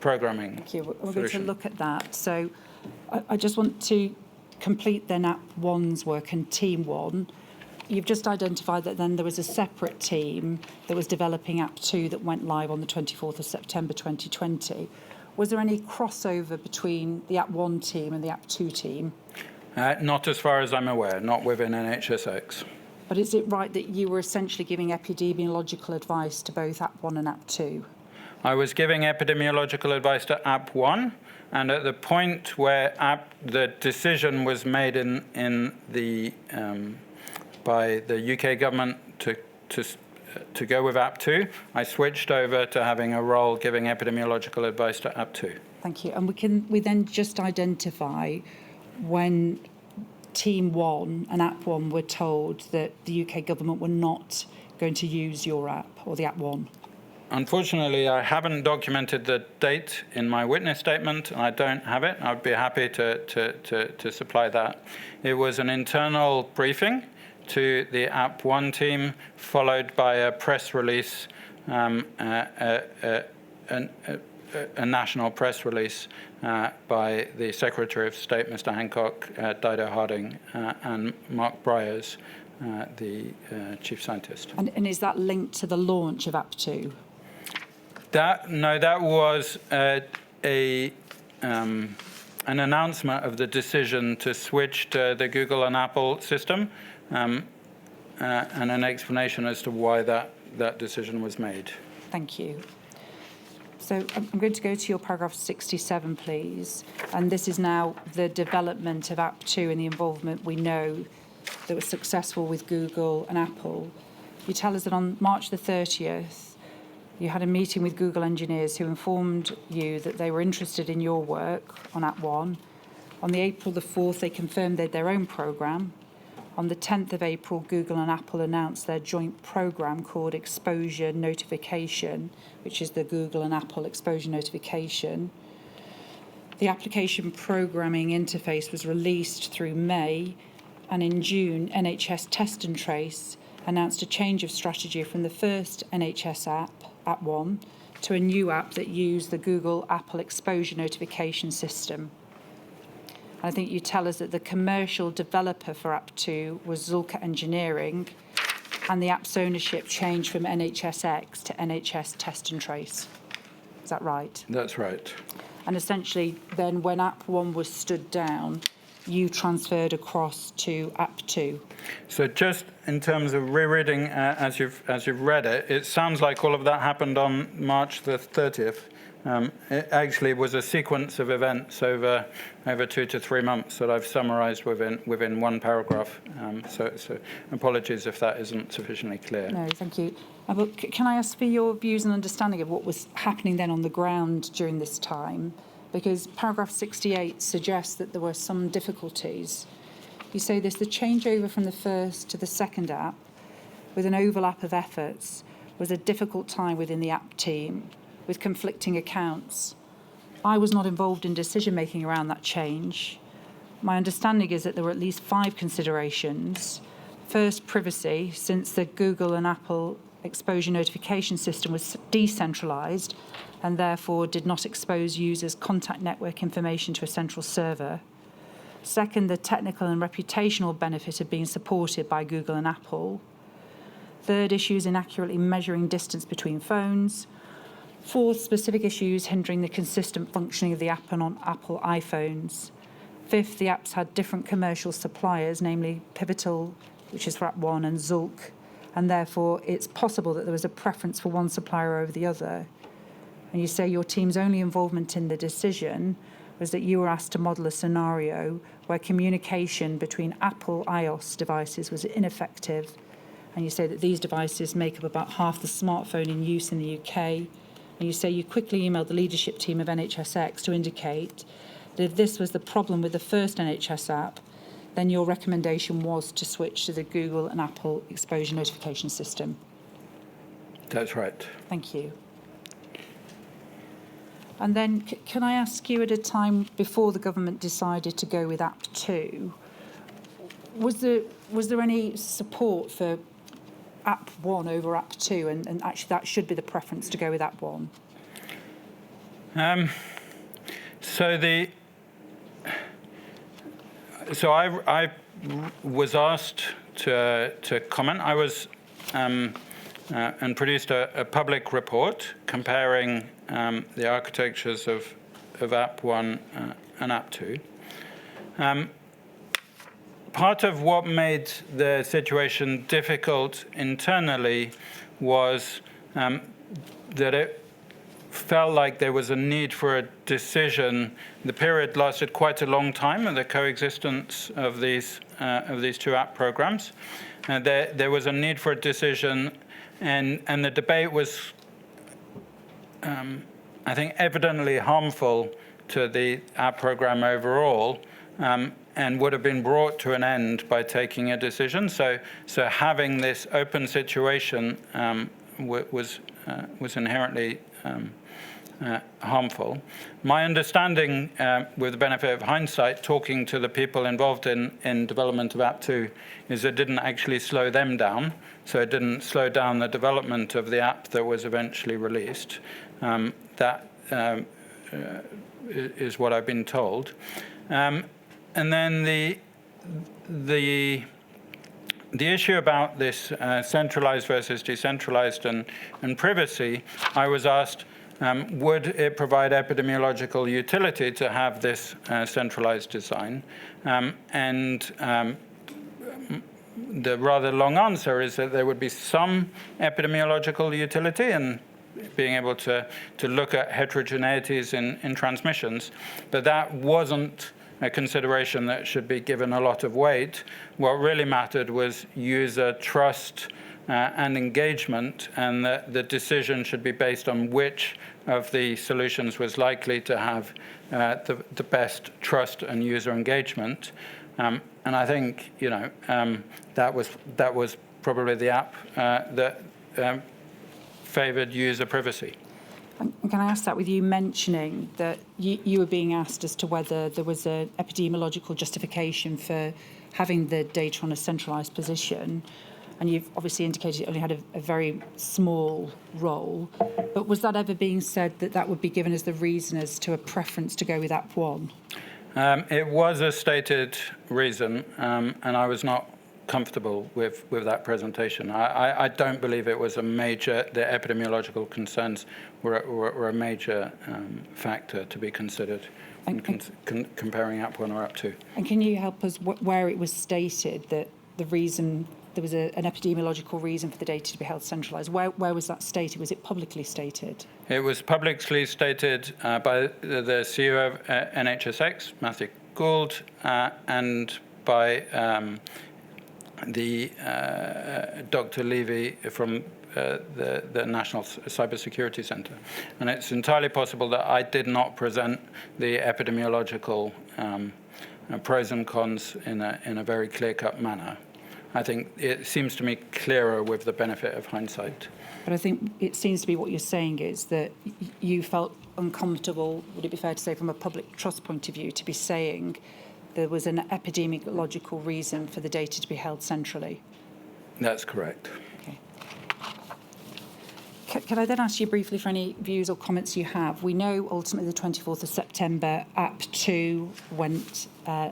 D: programming.
B: Thank you. We're going to
D: solution.
B: look at that. So I just want to complete then App 1's work and Team 1. You've just identified that then there was a separate team that was developing App 2 that went live on the 24th of September 2020. Was there any crossover between the App 1 team and the App 2 team?
D: Not as far as I'm aware, not within NHSX.
B: But is it right that you were essentially giving epidemiological advice to both App 1 and App 2?
D: I was giving epidemiological advice to App 1, and at the point where the decision was made by the UK government to go with App 2, I switched over to having a role giving epidemiological advice to App 2.
B: Thank you. And we then just identify when Team 1 and App 1 were told that the UK government were not going to use your app or the App 1?
D: Unfortunately, I haven't documented the date in my witness statement, and I don't have it. I'd be happy to supply that. It was an internal briefing to the App 1 team, followed by a press release, a national press release by the Secretary of State, Mr. Hancock, Dido Harding, and Mark Briers, the chief scientist.
B: And is that linked to the launch of App 2?
D: That was an announcement of the decision to switch to the Google and Apple system, and an explanation as to why that decision was made.
B: Thank you. So I'm going to go to your paragraph 67, please. And this is now the development of App 2 and the involvement we know that was successful with Google and Apple. You tell us that on March the 30th, you had a meeting with Google engineers who informed you that they were interested in your work on App 1. On the April the 4th, they confirmed they had their own program. On the 10th of April, Google and Apple announced their joint program called Exposure Notification, which is the Google and Apple Exposure Notification. The application programming interface was released through May, and in June, NHS Test and Trace announced a change of strategy from the first NHS app, App 1, to a new app that used the Google Apple Exposure Notification system. I think you tell us that the commercial developer for App 2 was Zulka Engineering, and the app's ownership changed from NHSX to NHS Test and Trace. Is that right?
D: That's right.
B: And essentially, then when App 1 was stood down, you transferred across to App 2.
D: So just in terms of rereading, as you've read it, it sounds like all of that happened on March the 30th. It actually was a sequence of events over 2 to 3 months that I've summarised within one paragraph. So apologies if that isn't sufficiently clear.
B: No, thank you. But can I ask for your views and understanding of what was happening then on the ground during this time? Because paragraph 68 suggests that there were some difficulties. You say this: the changeover from the first to the second app, with an overlap of efforts, was a difficult time within the app team, with conflicting accounts. I was not involved in decision-making around that change. My understanding is that there were at least 5 considerations. First, privacy, since the Google and Apple exposure notification system was decentralized and therefore did not expose users' contact network information to a central server. Second, the technical and reputational benefit of being supported by Google and Apple. Third, issues in accurately measuring distance between phones. 4, specific issues hindering the consistent functioning of the app on Apple iPhones. 5th, the apps had different commercial suppliers, namely Pivotal, which is for App 1, and Zulk, and therefore it's possible that there was a preference for one supplier over the other. And you say your team's only involvement in the decision was that you were asked to model a scenario where communication between Apple iOS devices was ineffective, and you say that these devices make up about half the smartphone in use in the UK, and you say you quickly emailed the leadership team of NHSX to indicate that if this was the problem with the first NHS app, then your recommendation was to switch to the Google and Apple exposure notification system.
D: That's right.
B: Thank you. And then can I ask you, at a time before the government decided to go with App 2, was there any support for App 1 over App 2, and actually that should be the preference, to go with App 1?
D: So I was asked to comment. I was and produced a public report comparing the architectures of App 1 and App 2. Part of what made the situation difficult internally was that it felt like there was a need for a decision. The period lasted quite a long time in the coexistence of these two app programs. There was a need for a decision, and the debate was, I think, evidently harmful to the app program overall, and would have been brought to an end by taking a decision. So having this open situation was inherently harmful. My understanding, with the benefit of hindsight, talking to the people involved in development of App 2, is it didn't actually slow them down. So it didn't slow down the development of the app that was eventually released. That is what I've been told. And then the issue about this centralized versus decentralized and privacy, I was asked, would it provide epidemiological utility to have this centralized design? The rather long answer is that there would be some epidemiological utility in being able to look at heterogeneities in transmissions, but that wasn't a consideration that should be given a lot of weight. What really mattered was user trust and engagement, and the decision should be based on which of the solutions was likely to have the best trust and user engagement. And I think that was probably the app that favoured user privacy.
B: And can I ask that, with you mentioning that you were being asked as to whether there was an epidemiological justification for having the data on a centralised position, and you've obviously indicated it only had a very small role, but was that ever being said that would be given as the reason as to a preference to go with App 1?
D: It was a stated reason, and I was not comfortable with that presentation. I don't believe it was a major, the epidemiological concerns were a major factor to be considered in comparing App 1 or App 2.
B: And can you help us where it was stated that the reason, there was an epidemiological reason for the data to be held centralised? Where was that stated? Was it publicly stated?
D: It was publicly stated by the CEO of NHSX, Matthew Gould, and by the Dr. Levy from the National Cybersecurity Centre. And it's entirely possible that I did not present the epidemiological pros and cons in a very clear-cut manner. I think it seems to me clearer with the benefit of hindsight.
B: But I think it seems to be what you're saying is that you felt uncomfortable, would it be fair to say, from a public trust point of view, to be saying there was an epidemiological reason for the data to be held centrally?
D: That's correct.
B: Okay. Can I then ask you briefly for any views or comments you have? We know ultimately the 24th of September, App 2 went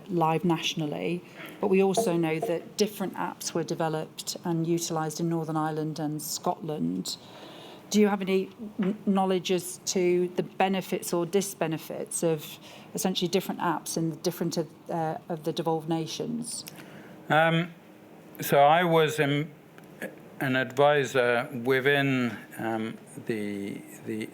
B: live nationally, but we also know that different apps were developed and utilised in Northern Ireland and Scotland. Do you have any knowledge as to the benefits or disbenefits of essentially different apps in different of the devolved nations?
D: So I was an advisor within the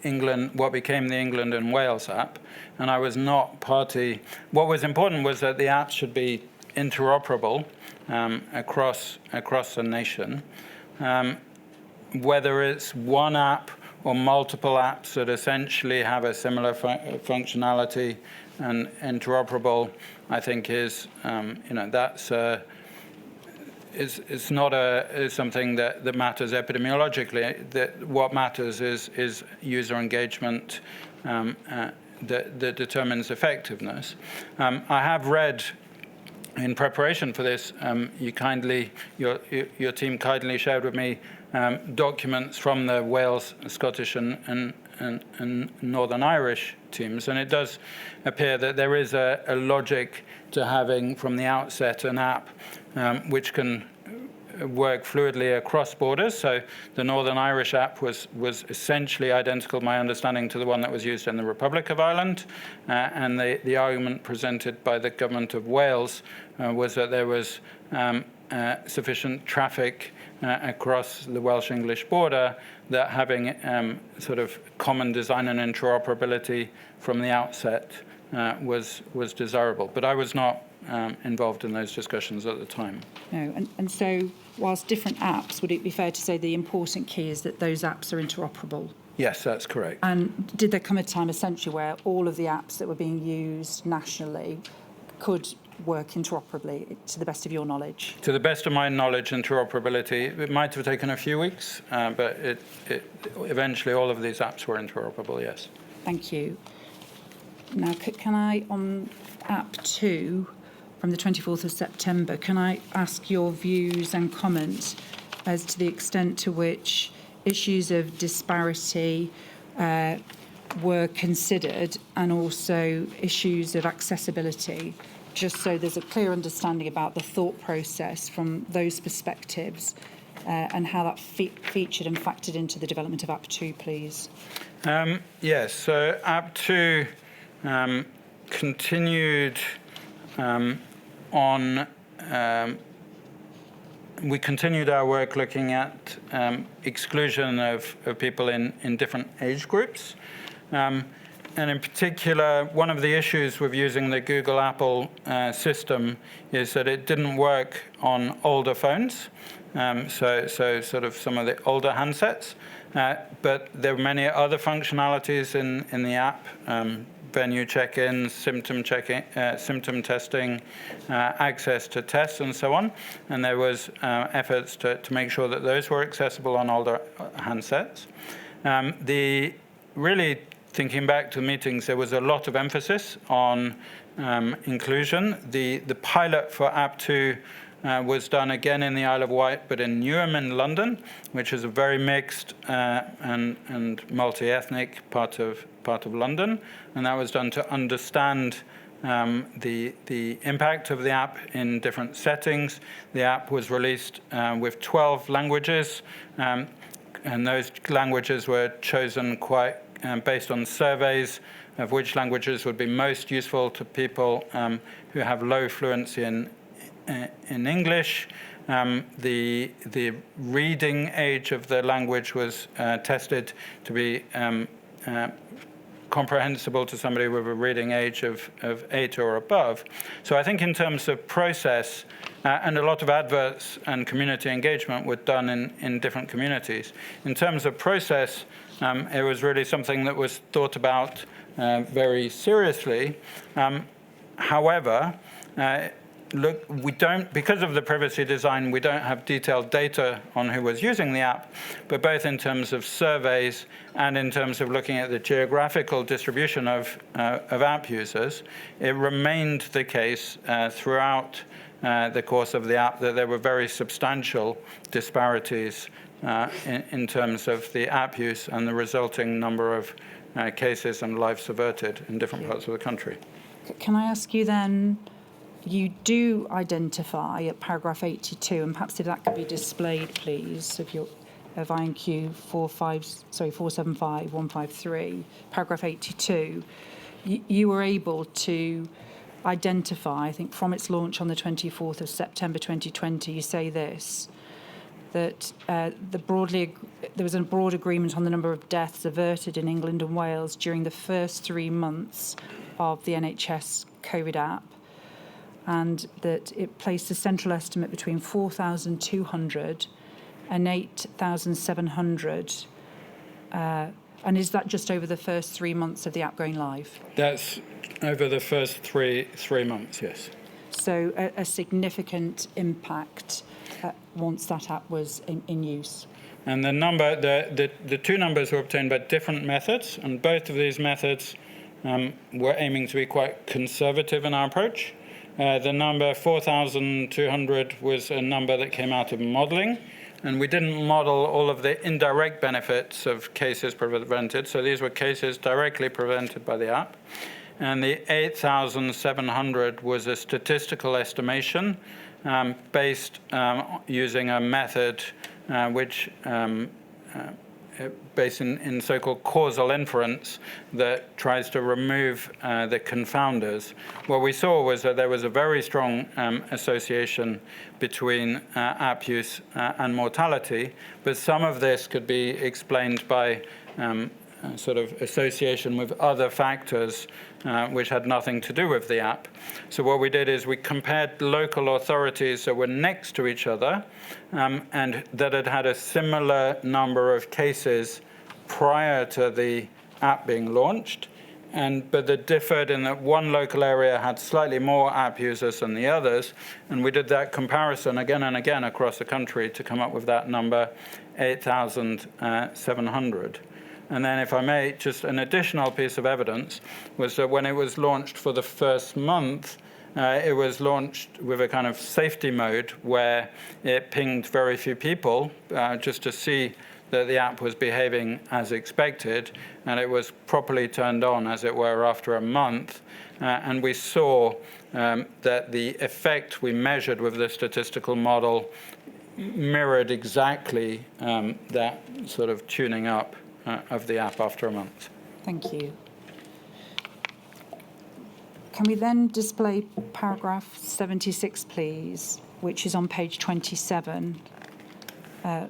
D: England, what became the England and Wales app, and I was not party. What was important was that the app should be interoperable across the nation. Whether it's one app or multiple apps that essentially have a similar functionality and interoperable, I think is that's. It's not something that matters epidemiologically. That what matters is user engagement that determines effectiveness. I have read, in preparation for this, your team kindly shared with me documents from the Wales, Scottish, and Northern Irish teams, and it does appear that there is a logic to having from the outset an app which can work fluidly across borders. So the Northern Irish app was essentially identical, my understanding, to the one that was used in the Republic of Ireland. And the argument presented by the government of Wales was that there was sufficient traffic across the Welsh-English border that having sort of common design and interoperability from the outset was desirable. But I was not involved in those discussions at the time.
B: No, and so whilst different apps, would it be fair to say the important key is that those apps are interoperable?
D: Yes, that's correct.
B: And did there come a time essentially where all of the apps that were being used nationally could work interoperably, to the best of your knowledge?
D: To the best of my knowledge, interoperability, it might have taken a few weeks, but eventually all of these apps were interoperable, yes.
B: Thank you. Now, can I, on app 2, from the 24th of September, can I ask your views and comments as to the extent to which issues of disparity were considered, and also issues of accessibility, just so there's a clear understanding about the thought process from those perspectives and how that featured and factored into the development of app 2, please?
D: Yes, so app 2 continued we continued our work looking at exclusion of people in different age groups. And in particular, one of the issues with using the Google Apple system is that it didn't work on older phones, so sort of some of the older handsets. But there were many other functionalities in the app, venue check-ins, symptom testing, access to tests, and so on. And there was efforts to make sure that those were accessible on older handsets. Really thinking back to meetings, there was a lot of emphasis on inclusion. The pilot for app 2 was done again in the Isle of Wight, but in Newham in London, which is a very mixed and multi-ethnic part of London, and that was done to understand the impact of the app in different settings. The app was released with 12 languages, and those languages were chosen quite based on surveys of which languages would be most useful to people who have low fluency in English. The reading age of the language was tested to be comprehensible to somebody with a reading age of 8 or above. So I think in terms of process, and a lot of adverts and community engagement were done in different communities. In terms of process, it was really something that was thought about very seriously. However, look, because of the privacy design, we don't have detailed data on who was using the app, but both in terms of surveys and in terms of looking at the geographical distribution of app users, it remained the case throughout the course of the app that there were very substantial disparities in terms of the app use and the resulting number of cases and lives averted in different parts of the country.
B: Can I ask you then, you do identify at paragraph 82, and perhaps if that could be displayed, please, of your of INQ 475153, paragraph 82, you were able to identify, I think from its launch on the 24th of September 2020, you say this, that there was a broad agreement on the number of deaths averted in England and Wales during the first 3 months of the NHS COVID app, and that it placed a central estimate between 4,200 and 8,700. And is that just over the first 3 months of the app going live?
D: That's over the first three months, yes.
B: So a significant impact once that app was in use.
D: And the two numbers were obtained by different methods, and both of these methods were aiming to be quite conservative in our approach. The number 4,200 was a number that came out of modeling, and we didn't model all of the indirect benefits of cases prevented, so these were cases directly prevented by the app. And the 8,700 was a statistical estimation based using a method which based in so-called causal inference that tries to remove the confounders. What we saw was that there was a very strong association between app use and mortality, but some of this could be explained by sort of association with other factors which had nothing to do with the app. So what we did is we compared local authorities that were next to each other and that had had a similar number of cases prior to the app being launched, but that differed in that one local area had slightly more app users than the others, and we did that comparison again and again across the country to come up with that number, 8,700. And then, if I may, just an additional piece of evidence was that when it was launched for the first month, it was launched with a kind of safety mode where it pinged very few people just to see that the app was behaving as expected, and it was properly turned on, as it were, after a month. And we saw that the effect we measured with the statistical model mirrored exactly that sort of tuning up of the app after a month.
B: Thank you. Can we then display paragraph 76, please, which is on page 27 of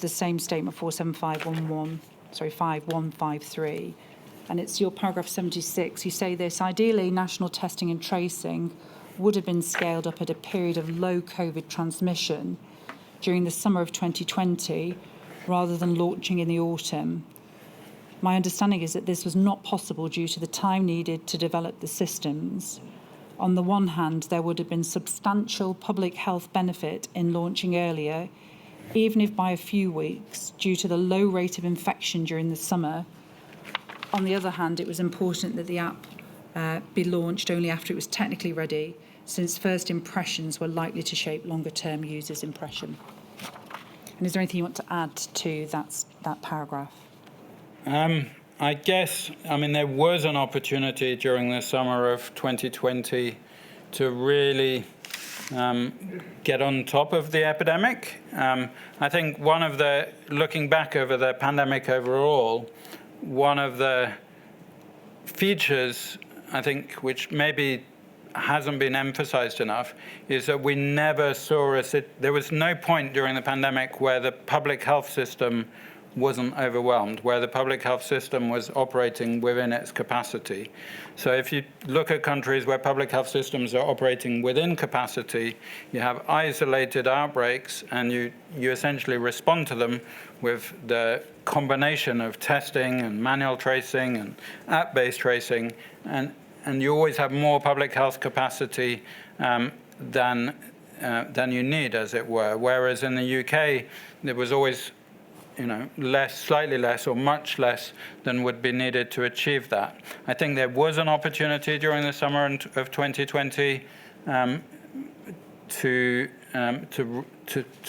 B: the same statement, 5153, and it's your paragraph 76. You say this: ideally, national testing and tracing would have been scaled up at a period of low COVID transmission during the summer of 2020, rather than launching in the autumn. My understanding is that this was not possible due to the time needed to develop the systems. On the one hand, there would have been substantial public health benefit in launching earlier, even if by a few weeks, due to the low rate of infection during the summer. On the other hand, it was important that the app be launched only after it was technically ready, since first impressions were likely to shape longer-term users' impression. And is there anything you want to add to that paragraph?
D: I guess, there was an opportunity during the summer of 2020 to really get on top of the epidemic. I think looking back over the pandemic overall, one of the features, I think, which maybe hasn't been emphasized enough, is that we never saw there was no point during the pandemic where the public health system wasn't overwhelmed, where the public health system was operating within its capacity. So if you look at countries where public health systems are operating within capacity, you have isolated outbreaks, and you essentially respond to them with the combination of testing and manual tracing and app-based tracing, and you always have more public health capacity than you need, as it were. Whereas in the UK, there was always slightly less or much less than would be needed to achieve that. I think there was an opportunity during the summer of 2020 to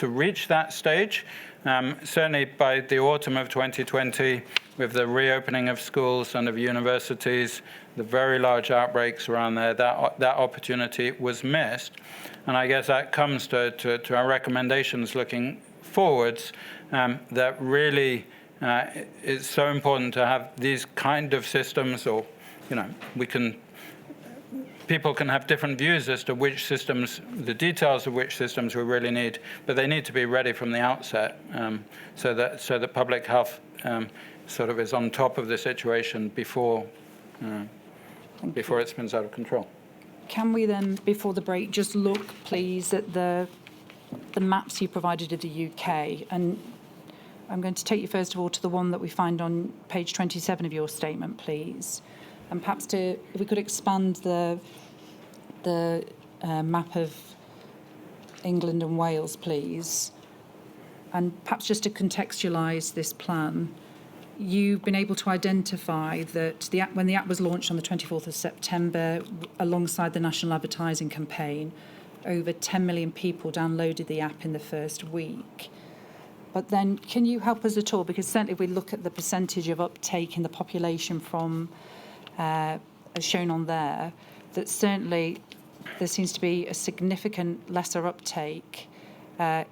D: reach that stage. Certainly by the autumn of 2020, with the reopening of schools and of universities, the very large outbreaks around there, that opportunity was missed. And I guess that comes to our recommendations looking forwards, that really it's so important to have these kind of systems, or, people can have different views as to which systems, the details of which systems we really need, but they need to be ready from the outset, so that public health sort of is on top of the situation before it spins out of control.
B: Can we then, before the break, just look, please, at the maps you provided of the UK? And I'm going to take you, first of all, to the one that we find on page 27 of your statement, please. And perhaps if we could expand the map of England and Wales, please. And perhaps just to contextualise this plan, you've been able to identify that when the app was launched on the 24th of September, alongside the national advertising campaign, over 10 million people downloaded the app in the first week. But then, can you help us at all? Because certainly if we look at the percentage of uptake in the population from, as shown on there, that certainly there seems to be a significant lesser uptake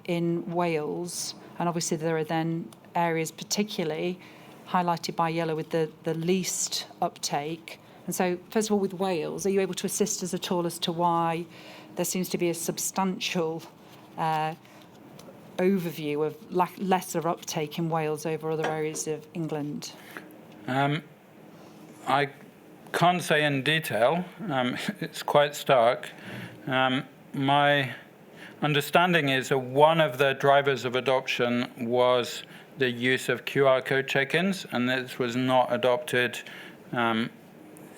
B: in Wales. And obviously there are then areas particularly highlighted by yellow with the least uptake. And so, first of all, with Wales, are you able to assist us at all as to why there seems to be a substantial overview of lesser uptake in Wales over other areas of England?
D: I can't say in detail. It's quite stark. My understanding is that one of the drivers of adoption was the use of QR code check-ins, and this was not adopted to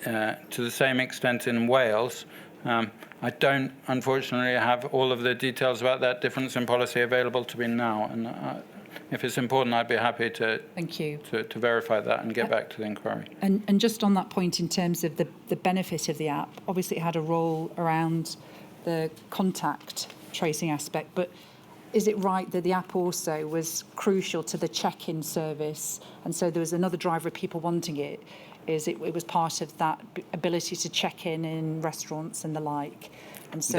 D: the same extent in Wales. I don't, unfortunately, have all of the details about that difference in policy available to me now, and if it's important, I'd be happy to
B: Thank you.
D: to verify that and get back to the inquiry.
B: And just on that point, in terms of the benefit of the app, obviously it had a role around the contact tracing aspect, but is it right that the app also was crucial to the check-in service, and so there was another driver of people wanting it? It was part of that ability to check in restaurants and the like, and so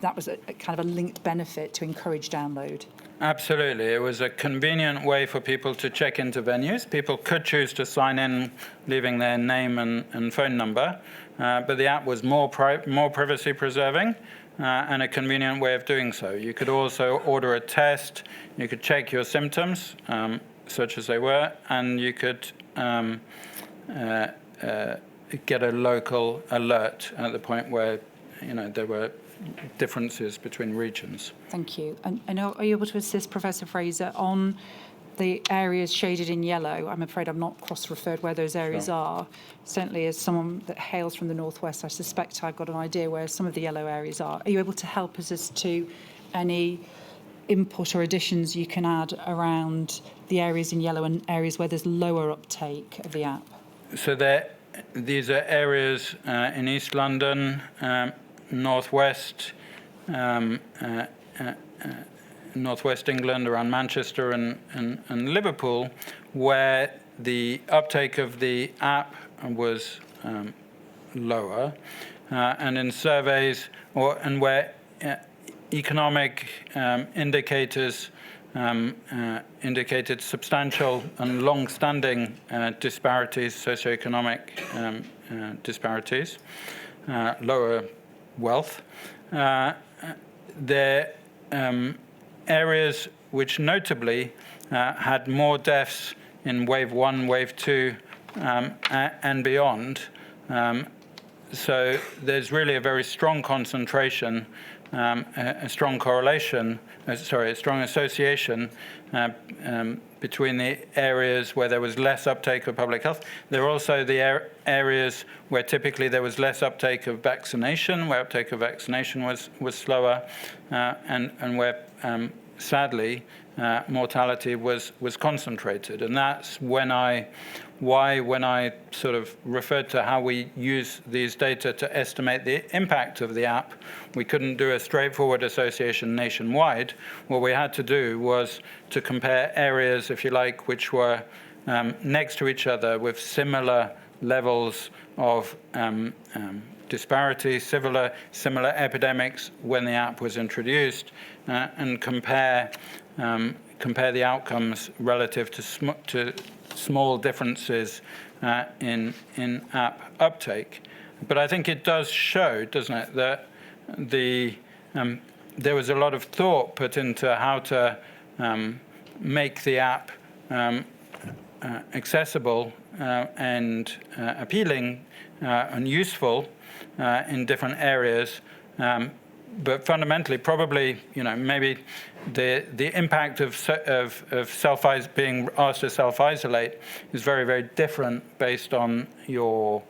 B: that was a kind of a linked benefit to encourage download.
D: Absolutely. It was a convenient way for people to check into venues. People could choose to sign in, leaving their name and phone number, but the app was more privacy preserving and a convenient way of doing so. You could also order a test, you could check your symptoms, such as they were, and you could get a local alert at the point where there were differences between regions.
B: Thank you. And are you able to assist Professor Fraser on the areas shaded in yellow? I'm afraid I'm not cross-referred where those areas are. Certainly, as someone that hails from the northwest, I suspect I've got an idea where some of the yellow areas are. Are you able to help us as to any input or additions you can add around the areas in yellow and areas where there's lower uptake of the app?
D: So these are areas in East London, northwest, northwest England, around Manchester and Liverpool, where the uptake of the app was lower, and in surveys and where economic indicators indicated substantial and long-standing disparities, socioeconomic disparities, lower wealth. There areas which notably had more deaths in wave 1, wave 2, and beyond. So there's really a very strong concentration, a strong correlation, a strong association between the areas where there was less uptake of public health. There are also the areas where typically there was less uptake of vaccination, where uptake of vaccination was slower, and where sadly mortality was concentrated. And that's when I sort of referred to how we use these data to estimate the impact of the app. We couldn't do a straightforward association nationwide. What we had to do was to compare areas, if you like, which were next to each other with similar levels of disparity, similar epidemics when the app was introduced, and compare compare the outcomes relative to small differences in app uptake. But I think it does show, doesn't it, that there was a lot of thought put into how to make the app accessible and appealing and useful in different areas. But fundamentally, probably, maybe the impact of being asked to self-isolate is very, very different based on your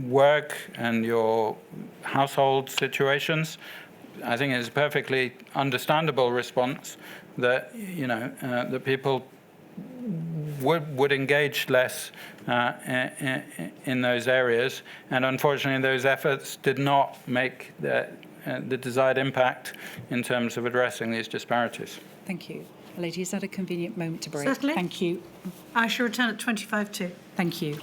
D: work and your household situations. I think it's a perfectly understandable response that that people would engage less in those areas, and unfortunately, those efforts did not make the desired impact in terms of addressing these disparities.
B: Thank you. Lady, is that a convenient moment to break?
A: Certainly.
B: Thank you.
A: I shall return at 25 to.
B: Thank you.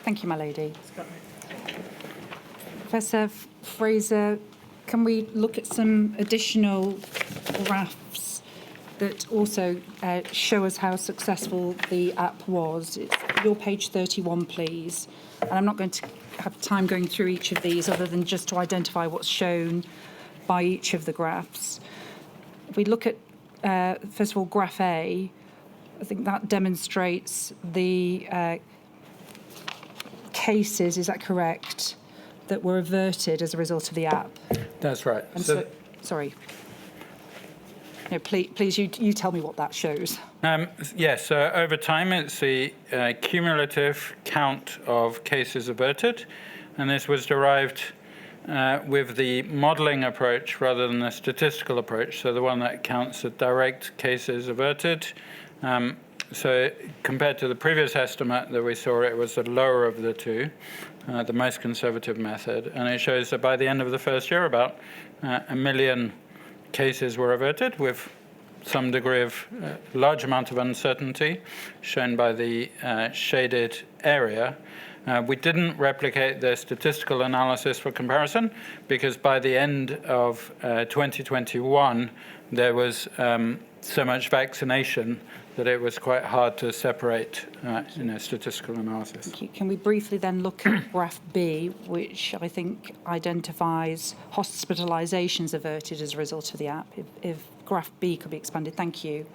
B: Thank you, my lady. Professor Fraser, can we look at some additional graphs that also show us how successful the app was? It's your page 31, please. And I'm not going to have time going through each of these other than just to identify what's shown by each of the graphs. If we look at, first of all, graph A, I think that demonstrates the cases, is that correct, that were averted as a result of the app?
D: That's right.
B: And sorry. No, please, you tell me what that shows.
D: Yes, so over time, it's the cumulative count of cases averted, and this was derived with the modeling approach rather than the statistical approach, so the one that counts the direct cases averted. So compared to the previous estimate that we saw, it was the lower of the two, the most conservative method, and it shows that by the end of the first year, about 1 million cases were averted with some degree of large amount of uncertainty shown by the shaded area. We didn't replicate the statistical analysis for comparison because by the end of 2021 there was so much vaccination that it was quite hard to separate in a statistical analysis.
B: Thank you. Can we briefly then look at graph B, which I think identifies hospitalisations averted as a result of the app? If graph B could be expanded. Thank you.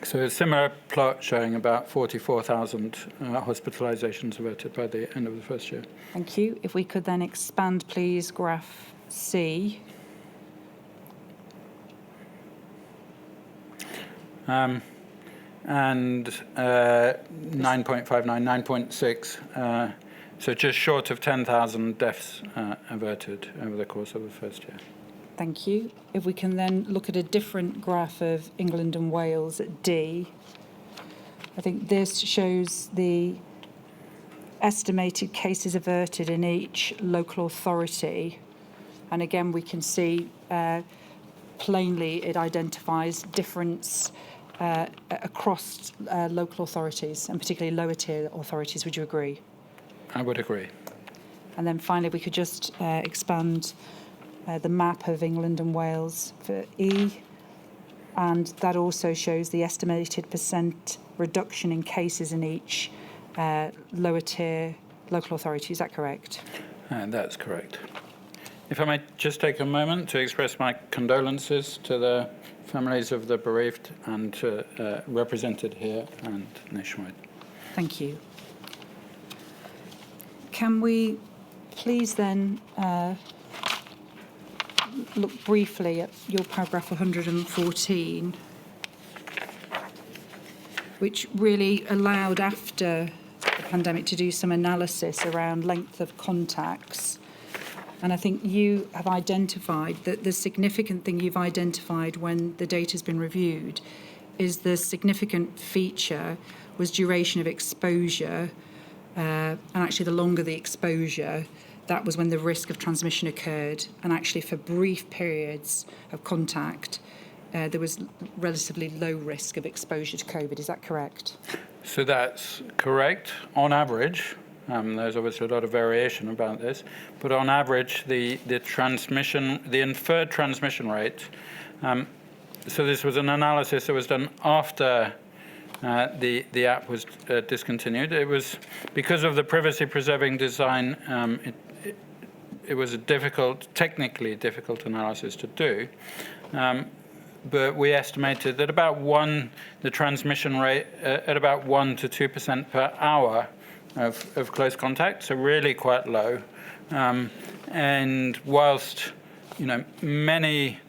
D: So a similar plot showing about 44,000 hospitalisations averted by the end of the first year.
B: Thank you. If we could then expand, please, graph C.
D: And 9.59, 9.6, so just short of 10,000 deaths averted over the course of the first year.
B: Thank you. If we can then look at a different graph of England and Wales at D, I think this shows the estimated cases averted in each local authority. And again, we can see plainly it identifies difference across local authorities, and particularly lower tier authorities. Would you agree?
D: I would agree.
B: And then finally, we could just expand the map of England and Wales for E, and that also shows the estimated % reduction in cases in each lower tier local authority. Is that correct?
D: That's correct. If I may just take a moment to express my condolences to the families of the bereaved and represented here and nationwide.
B: Thank you. Can we please then look briefly at your paragraph 114, which really allowed after the pandemic to do some analysis around length of contacts. And I think you have identified that the significant thing you've identified when the data has been reviewed is the significant feature was duration of exposure. And actually, the longer the exposure, that was when the risk of transmission occurred. And actually, for brief periods of contact, there was relatively low risk of exposure to COVID. Is that correct?
D: So that's correct on average, There's obviously a lot of variation about this, but on average, the inferred transmission rate. So this was an analysis that was done after the app was discontinued. It was because of the privacy-preserving design. It was a technically difficult analysis to do. But we estimated that the transmission rate at about 1 to 2% per hour of close contact, so really quite low. And whilst, many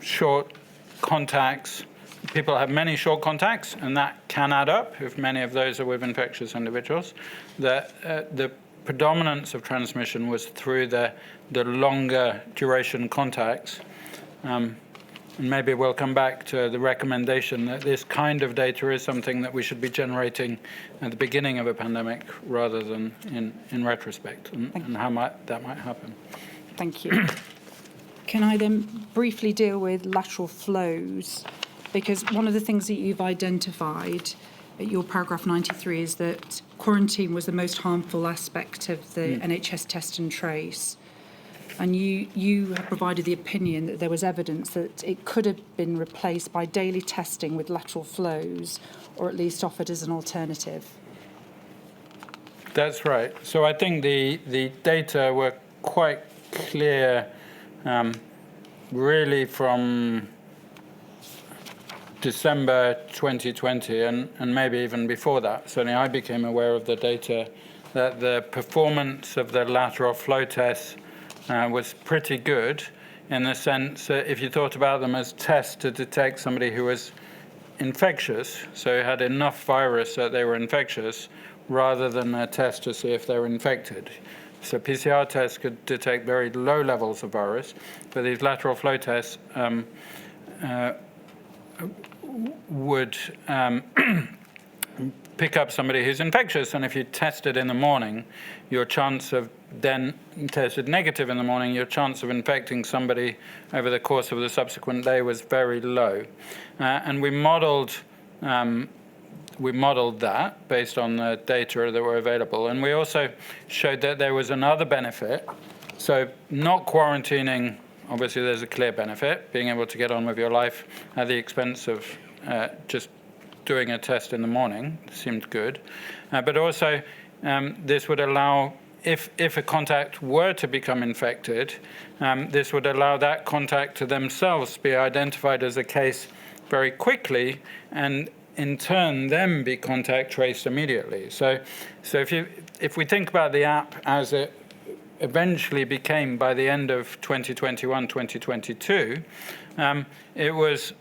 D: short contacts, people have many short contacts, and that can add up if many of those are with infectious individuals, the predominance of transmission was through the longer duration contacts. And maybe we'll come back to the recommendation that this kind of data is something that we should be generating at the beginning of a pandemic rather than in retrospect, and how that might happen.
B: Thank you. Can I then briefly deal with lateral flows? Because one of the things that you've identified at your paragraph 93 is that quarantine was the most harmful aspect of the NHS test and trace. And you have provided the opinion that there was evidence that it could have been replaced by daily testing with lateral flows, or at least offered as an alternative.
D: That's right. So I think the data were quite clear, really from December 2020, and maybe even before that. Certainly I became aware of the data that the performance of the lateral flow tests was pretty good, in the sense that if you thought about them as tests to detect somebody who was infectious, so had enough virus that they were infectious, rather than a test to see if they were infected. So PCR tests could detect very low levels of virus, but these lateral flow tests would pick up somebody who's infectious, and if you tested in the morning, your chance of then tested negative in the morning, your chance of infecting somebody over the course of the subsequent day was very low. And we modeled that based on the data that were available. And we also showed that there was another benefit. So not quarantining, obviously there's a clear benefit, being able to get on with your life at the expense of just doing a test in the morning seemed good. But also this would allow, if a contact were to become infected, this would allow that contact to themselves be identified as a case very quickly, and in turn them be contact traced immediately. So if we think about the app as it eventually became by the end of 2021, 2022, it was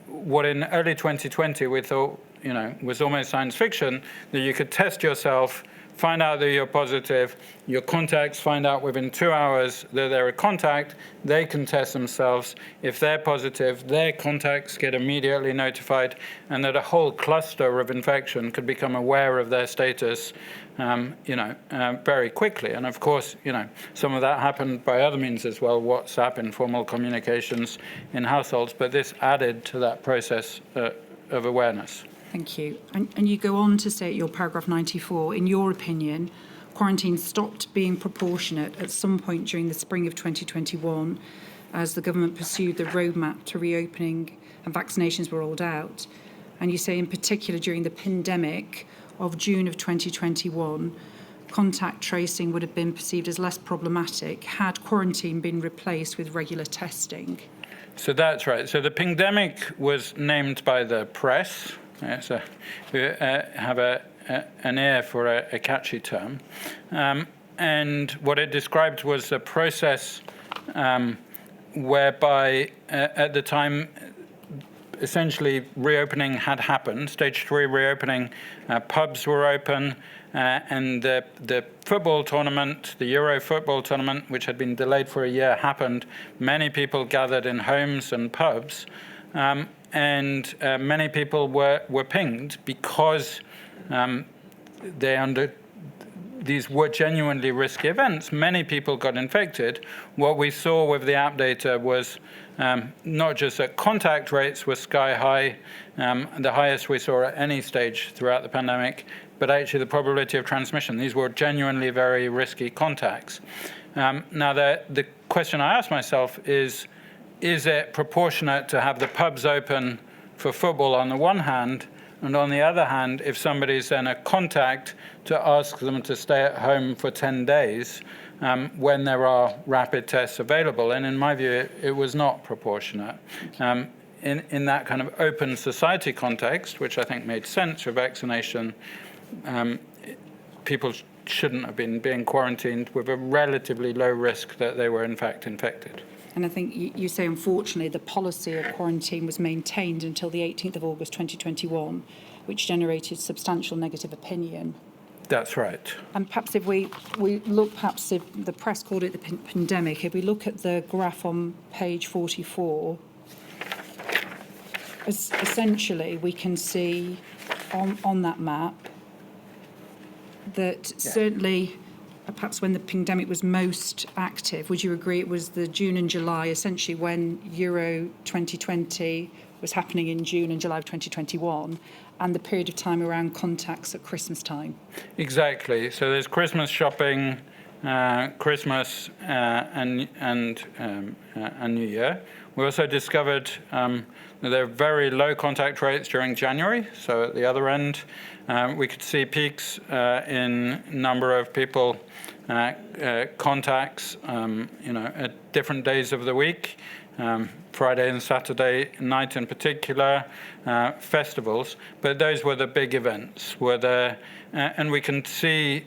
D: what in early 2020 we thought was almost science fiction, that you could test yourself, find out that you're positive, your contacts find out within 2 hours that they're a contact, they can test themselves. If they're positive, their contacts get immediately notified, and that a whole cluster of infection could become aware of their status very quickly. And of course, some of that happened by other means as well, WhatsApp, informal communications in households, but this added to that process of awareness.
B: Thank you. And you go on to say at your paragraph 94, in your opinion, quarantine stopped being proportionate at some point during the spring of 2021 as the government pursued the roadmap to reopening and vaccinations were rolled out. And you say in particular during the pandemic of June of 2021, contact tracing would have been perceived as less problematic had quarantine been replaced with regular testing.
D: So that's right. So the pandemic was named by the press. So we have an ear for a catchy term. And what it described was a process whereby at the time, essentially reopening had happened, stage 3 reopening, pubs were open, and the football tournament, the Euro football tournament, which had been delayed for a year, happened. Many people gathered in homes and pubs. And many people were pinged because these were genuinely risky events. Many people got infected. What we saw with the app data was not just that contact rates were sky high, the highest we saw at any stage throughout the pandemic, but actually the probability of transmission. These were genuinely very risky contacts. Now, the question I ask myself is it proportionate to have the pubs open for football on the one hand, and on the other hand, if somebody's then a contact, to ask them to stay at home for 10 days when there are rapid tests available? And in my view, it was not proportionate. In that kind of open society context, which I think made sense for vaccination, people shouldn't have been being quarantined with a relatively low risk that they were in fact infected.
B: And I think you say, unfortunately, the policy of quarantine was maintained until the 18th of August 2021, which generated substantial negative opinion.
D: That's right.
B: And perhaps if we look, perhaps if the press called it the pandemic, if we look at the graph on page 44, essentially we can see on that map that certainly perhaps when the pandemic was most active, would you agree it was the June and July, essentially when Euro 2020 was happening in June and July of 2021, and the period of time around contacts at Christmas time?
D: Exactly. So there's Christmas shopping, Christmas and New Year. We also discovered that there are very low contact rates during January. So at the other end, we could see peaks in number of people contacts, at different days of the week. Friday and Saturday night in particular, festivals, but those were the big events. And we can see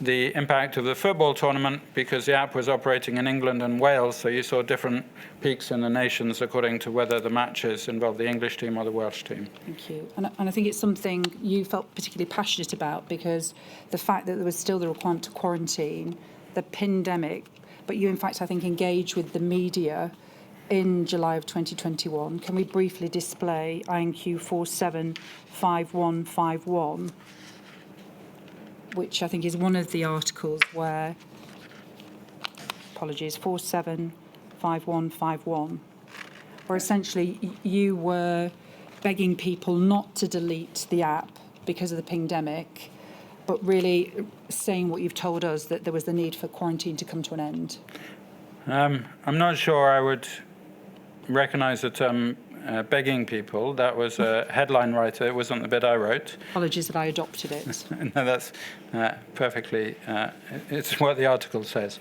D: the impact of the football tournament because the app was operating in England and Wales, so you saw different peaks in the nations according to whether the matches involved the English team or the Welsh team.
B: Thank you. And I think it's something you felt particularly passionate about because the fact that there was still the requirement to quarantine, the pandemic, but you in fact I think engaged with the media in July of 2021. Can we briefly display INQ 475151, which I think is one of the articles where, apologies, 475151, where essentially you were begging people not to delete the app because of the pandemic, but really saying what you've told us, that there was the need for quarantine to come to an end.
D: I'm not sure I would recognize the term begging people. That was a headline writer. It wasn't the bit I wrote.
B: Apologies that I adopted it.
D: No, that's perfectly. It's what the article says.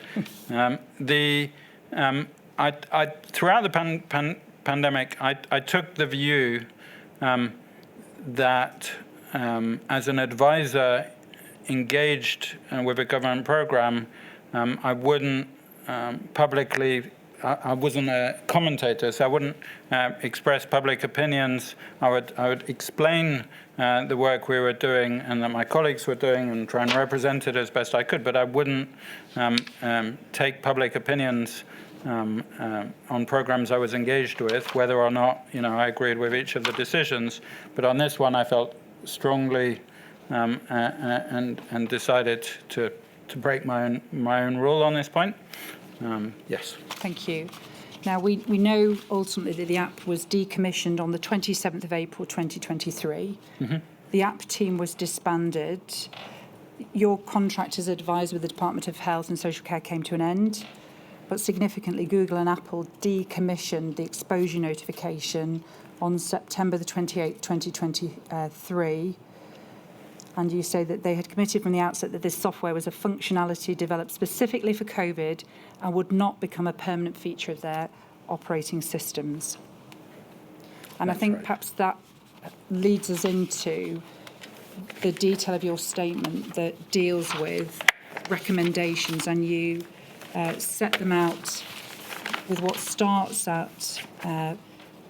D: I throughout the pandemic, I took the view that as an advisor engaged with a government program, I wouldn't publicly. I wasn't a commentator, so I wouldn't express public opinions. I would explain the work we were doing and that my colleagues were doing and try and represent it as best I could, but I wouldn't take public opinions on programs I was engaged with, whether or not I agreed with each of the decisions. But on this one, I felt strongly and decided to break my own rule on this point. Yes.
B: Thank you. Now, we know ultimately that the app was decommissioned on the 27th of April 2023. Mm-hmm. The app team was disbanded. Your contract as advisor with the Department of Health and Social Care came to an end. But significantly, Google and Apple decommissioned the exposure notification on September the 28th, 2023. And you say that they had committed from the outset that this software was a functionality developed specifically for COVID and would not become a permanent feature of their operating systems. And I think perhaps that leads us into the detail of your statement that deals with recommendations, and you set them out with what starts at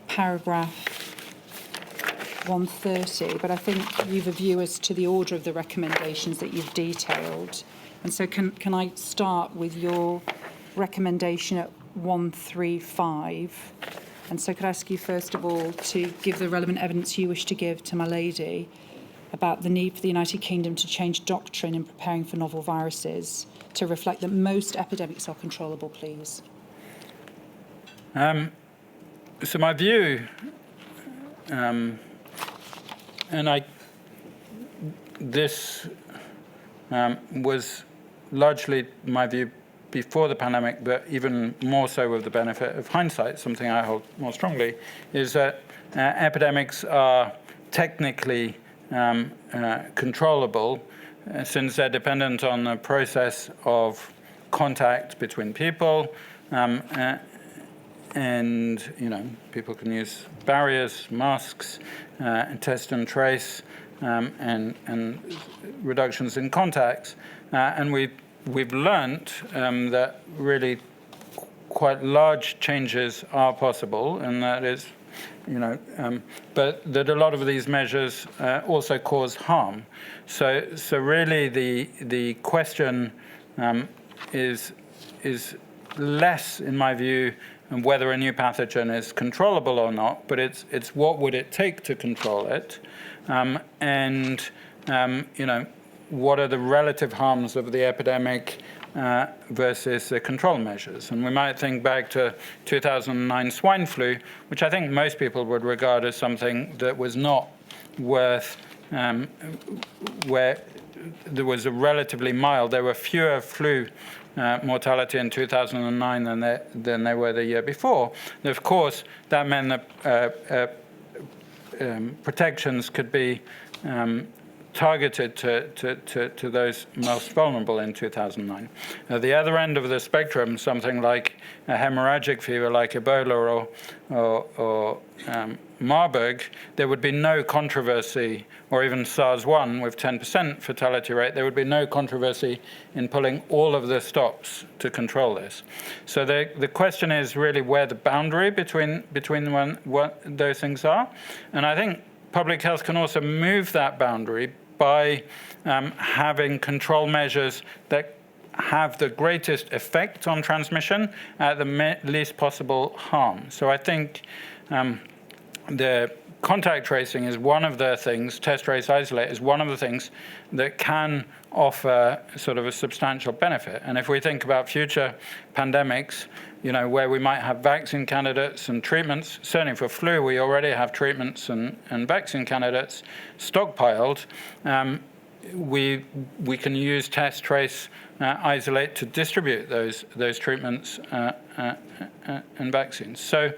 B: paragraph 130, but I think you've a view as to the order of the recommendations that you've detailed. And so can I start with your recommendation at 135? And so could I ask you first of all to give the relevant evidence you wish to give to my lady about the need for the United Kingdom to change doctrine in preparing for novel viruses to reflect that most epidemics are controllable, please?
D: So my view, and I this was largely my view before the pandemic, but even more so with the benefit of hindsight, something I hold more strongly, is that epidemics are technically controllable since they're dependent on the process of contact between people, and people can use barriers, masks, test and trace, and reductions in contacts, and we've learnt that really quite large changes are possible, and that is, but that a lot of these measures also cause harm. So really, the question is less, in my view, whether a new pathogen is controllable or not, but it's what would it take to control it, and what are the relative harms of the epidemic versus the control measures. And we might think back to 2009 swine flu, which I think most people would regard as something that was not worth, where there was a relatively mild, there were fewer flu mortality in 2009 than there were the year before. And of course, that meant that protections could be targeted to those most vulnerable in 2009. At the other end of the spectrum, something like a hemorrhagic fever like Ebola or Marburg, there would be no controversy, or even SARS-1 with 10% fatality rate, there would be no controversy in pulling all of the stops to control this. So the question is really where the boundary between what those things are. And I think public health can also move that boundary by having control measures that have the greatest effect on transmission at the least possible harm. So I think the contact tracing is one of the things, test, trace, isolate is one of the things that can offer sort of a substantial benefit. And if we think about future pandemics, where we might have vaccine candidates and treatments, certainly for flu, we already have treatments and vaccine candidates stockpiled. We can use test, trace, isolate to distribute those treatments and vaccines. So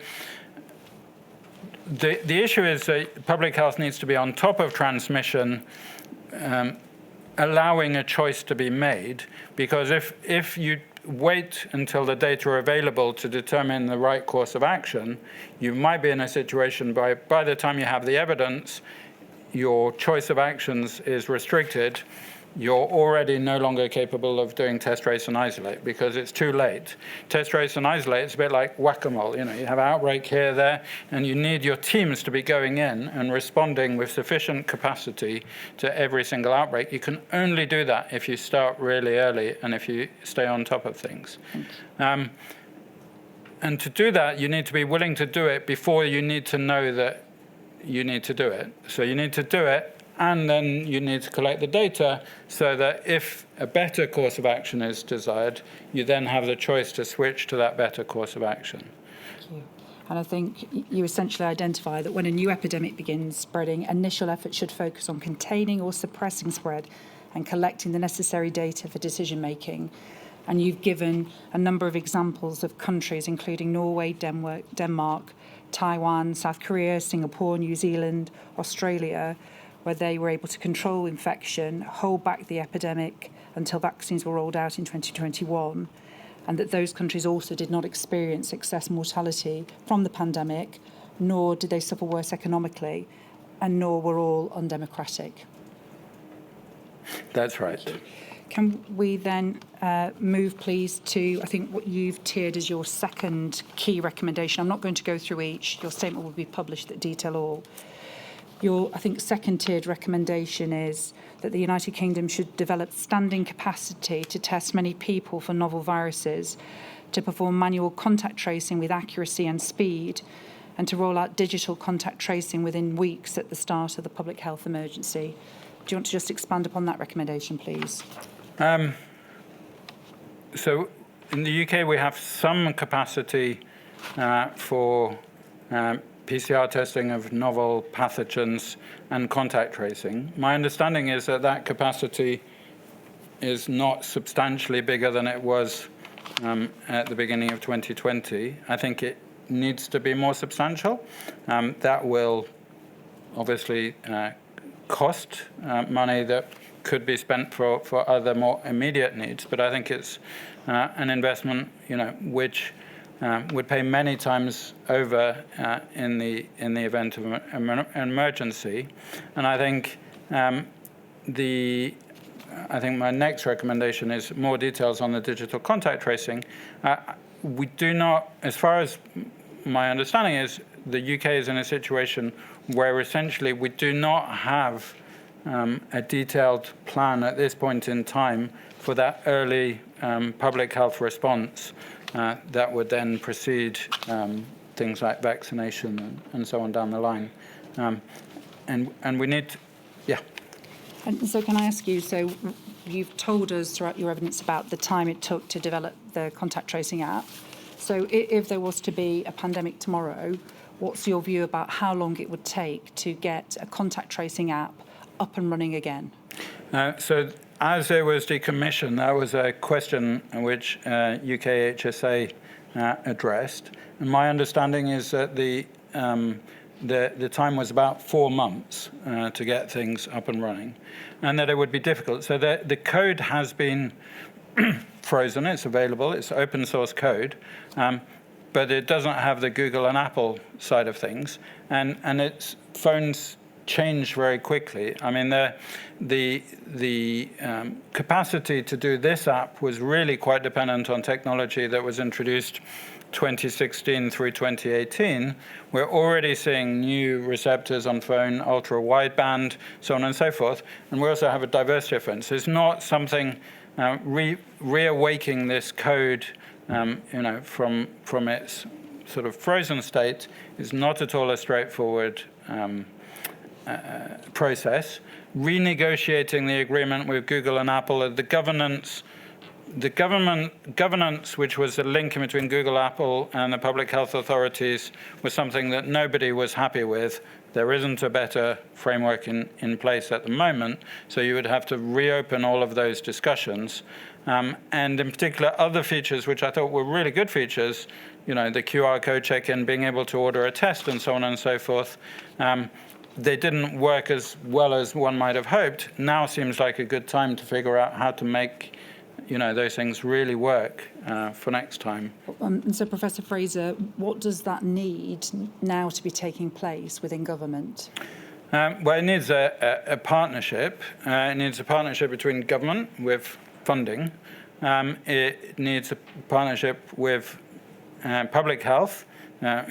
D: the issue is that public health needs to be on top of transmission, allowing a choice to be made, because if you wait until the data are available to determine the right course of action, you might be in a situation by the time you have the evidence, your choice of actions is restricted. You're already no longer capable of doing test, trace, and isolate because it's too late. Test, trace, and isolate, it's a bit like whack-a-mole. You have an outbreak here, there, and you need your teams to be going in and responding with sufficient capacity to every single outbreak. You can only do that if you start really early and if you stay on top of things. And to do that, you need to be willing to do it before you need to know that you need to do it. So you need to do it, and then you need to collect the data so that if a better course of action is desired, you then have the choice to switch to that better course of action.
B: Thank you. And I think you essentially identify that when a new epidemic begins spreading, initial efforts should focus on containing or suppressing spread and collecting the necessary data for decision making. And you've given a number of examples of countries, including Norway, Denmark, Taiwan, South Korea, Singapore, New Zealand, Australia, where they were able to control infection, hold back the epidemic until vaccines were rolled out in 2021, and that those countries also did not experience excess mortality from the pandemic, nor did they suffer worse economically, and nor were all undemocratic.
D: That's right.
B: Can we then move, please, to, I think, what you've tiered as your second key recommendation? I'm not going to go through each. Your statement will be published that detail all. Your, I think, second tiered recommendation is that the United Kingdom should develop standing capacity to test many people for novel viruses, to perform manual contact tracing with accuracy and speed, and to roll out digital contact tracing within weeks at the start of the public health emergency. Do you want to just expand upon that recommendation, please?
D: So in the UK, we have some capacity for PCR testing of novel pathogens and contact tracing. My understanding is that that capacity is not substantially bigger than it was at the beginning of 2020. I think it needs to be more substantial. That will obviously cost money that could be spent for other more immediate needs, but I think it's an investment, which would pay many times over in the event of an emergency. And I think I think my next recommendation is more details on the digital contact tracing. We do not, as far as my understanding is, the UK is in a situation where essentially we do not have a detailed plan at this point in time for that early public health response that would then precede things like vaccination and so on down the line. And we need,
B: And so can I ask you, so you've told us throughout your evidence about the time it took to develop the contact tracing app. So if there was to be a pandemic tomorrow, what's your view about how long it would take to get a contact tracing app up and running again?
D: So as it was decommissioned, that was a question which UK HSA addressed. And my understanding is that the time was about 4 months to get things up and running, and that it would be difficult. So the code has been frozen. It's available. It's open source code, but it doesn't have the Google and Apple side of things, and its phones change very quickly. I mean, the capacity to do this app was really quite dependent on technology that was introduced 2016 through 2018. We're already seeing new receptors on phone, ultra wideband, so on and so forth. And we also have a diversity of phones. So it's not something reawaking this code, from its sort of frozen state is not at all a straightforward process. Renegotiating the agreement with Google and Apple, the governance, which was a link in between Google, Apple, and the public health authorities, was something that nobody was happy with. There isn't a better framework in place at the moment, so you would have to reopen all of those discussions. And in particular, other features which I thought were really good features, the QR code check-in, being able to order a test, and so on and so forth. They didn't work as well as one might have hoped. Now seems like a good time to figure out how to make those things really work for next time.
B: And so, Professor Fraser, what does that need now to be taking place within government?
D: Well, it needs a partnership. It needs a partnership between government with funding. It needs a partnership with public health,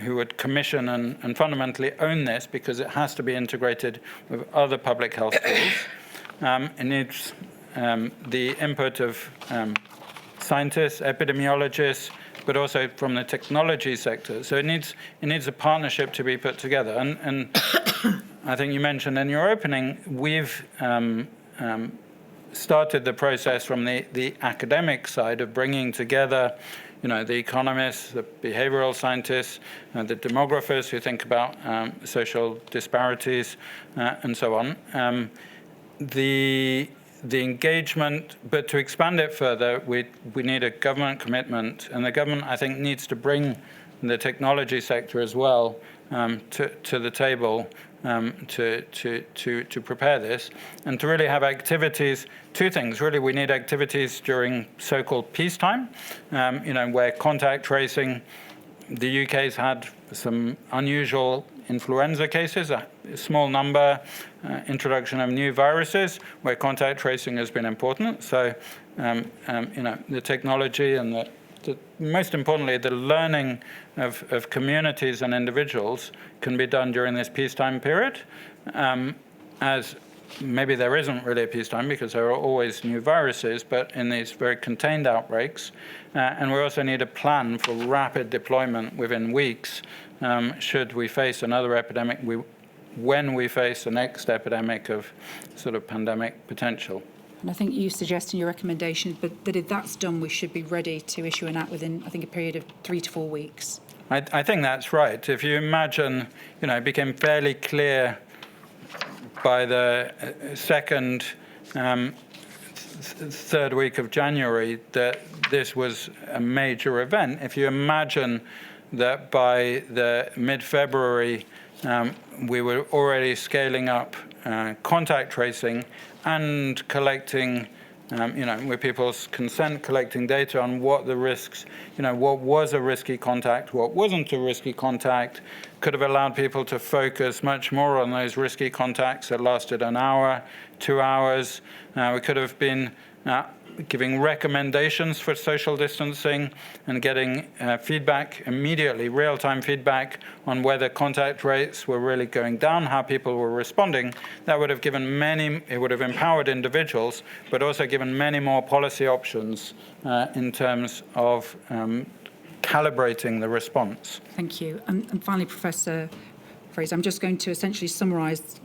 D: who would commission and fundamentally own this, because it has to be integrated with other public health tools. It needs the input of scientists, epidemiologists, but also from the technology sector. So it needs a partnership to be put together. And I think you mentioned in your opening, we've started the process from the academic side of bringing together the economists, the behavioral scientists, the demographers who think about social disparities, and so on. The engagement, but to expand it further, we need a government commitment, and the government, I think, needs to bring the technology sector as well to the table to prepare this, and to really have activities. Two things, really. We need activities during so-called peacetime, where contact tracing, the UK's had some unusual influenza cases, a small number, introduction of new viruses, where contact tracing has been important. So, the technology and most importantly, the learning of communities and individuals can be done during this peacetime period, as maybe there isn't really a peacetime because there are always new viruses, but in these very contained outbreaks. And we also need a plan for rapid deployment within weeks should we face another epidemic, when we face the next epidemic of sort of pandemic potential.
B: And I think you suggest in your recommendation, but that if that's done, we should be ready to issue an act within, I think, a period of 3 to 4 weeks.
D: I think that's right. If you imagine, it became fairly clear by the third week of January that this was a major event. If you imagine that by the mid-February, we were already scaling up contact tracing and collecting, with people's consent, collecting data on what the risks, what was a risky contact, what wasn't a risky contact, could have allowed people to focus much more on those risky contacts that lasted an hour, 2 hours. We could have been giving recommendations for social distancing and getting feedback immediately, real-time feedback on whether contact rates were really going down, how people were responding. That would have given it would have empowered individuals, but also given many more policy options in terms of calibrating the response.
B: Thank you. And finally, Professor Fraser, I'm just going to essentially summarise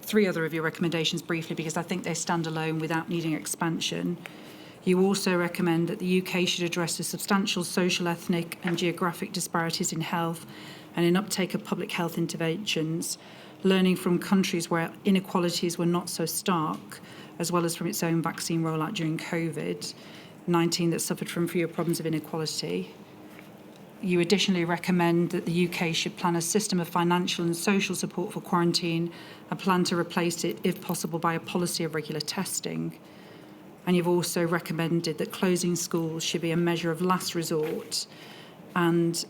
B: 3 other of your recommendations briefly, because I think they stand alone without needing expansion. You also recommend that the UK should address the substantial social, ethnic and geographic disparities in health and in uptake of public health interventions, learning from countries where inequalities were not so stark, as well as from its own vaccine rollout during COVID-19 that suffered from fewer problems of inequality. You additionally recommend that the UK should plan a system of financial and social support for quarantine and plan to replace it, if possible, by a policy of regular testing. And you've also recommended that closing schools should be a measure of last resort, and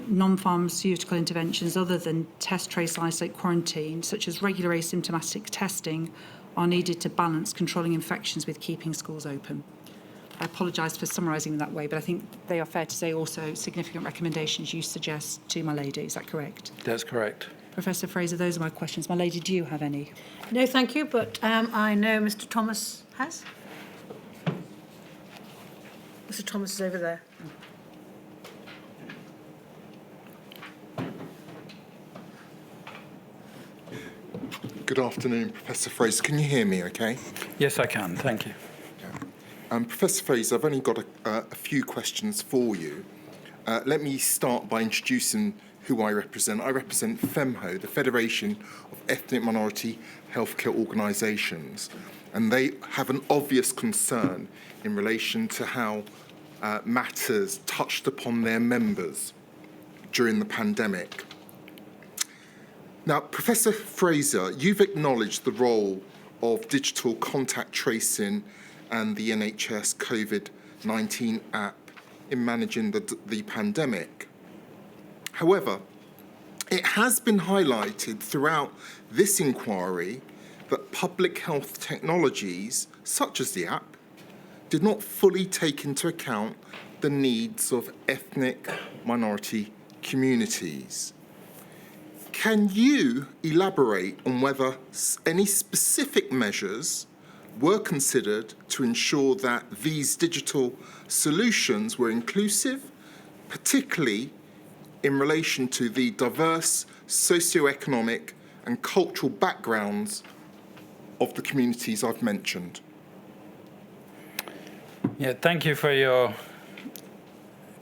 B: non-pharmaceutical interventions other than test, trace, isolate, quarantine, such as regular asymptomatic testing, are needed to balance controlling infections with keeping schools open. I apologise for summarising them that way, but I think they are fair to say also significant recommendations you suggest to my lady. Is that correct?
D: That's correct.
B: Professor Fraser, those are my questions. My lady, do you have any?
A: No, thank you, but I know Mr. Thomas has. Mr. Thomas is over there.
E: Good afternoon, Professor Fraser. Can you hear me okay?
D: Yes, I can. Thank you.
E: Professor Fraser, I've only got a few questions for you. Let me start by introducing who I represent. I represent FEMHO, the Federation of Ethnic Minority Healthcare Organisations, and they have an obvious concern in relation to how matters touched upon their members during the pandemic. Now, Professor Fraser, you've acknowledged the role of digital contact tracing and the NHS COVID-19 app in managing the pandemic. However, it has been highlighted throughout this inquiry that public health technologies, such as the app, did not fully take into account the needs of ethnic minority communities. Can you elaborate on whether any specific measures were considered to ensure that these digital solutions were inclusive, particularly in relation to the diverse socioeconomic and cultural backgrounds of the communities I've mentioned?
D: Yeah, thank you for your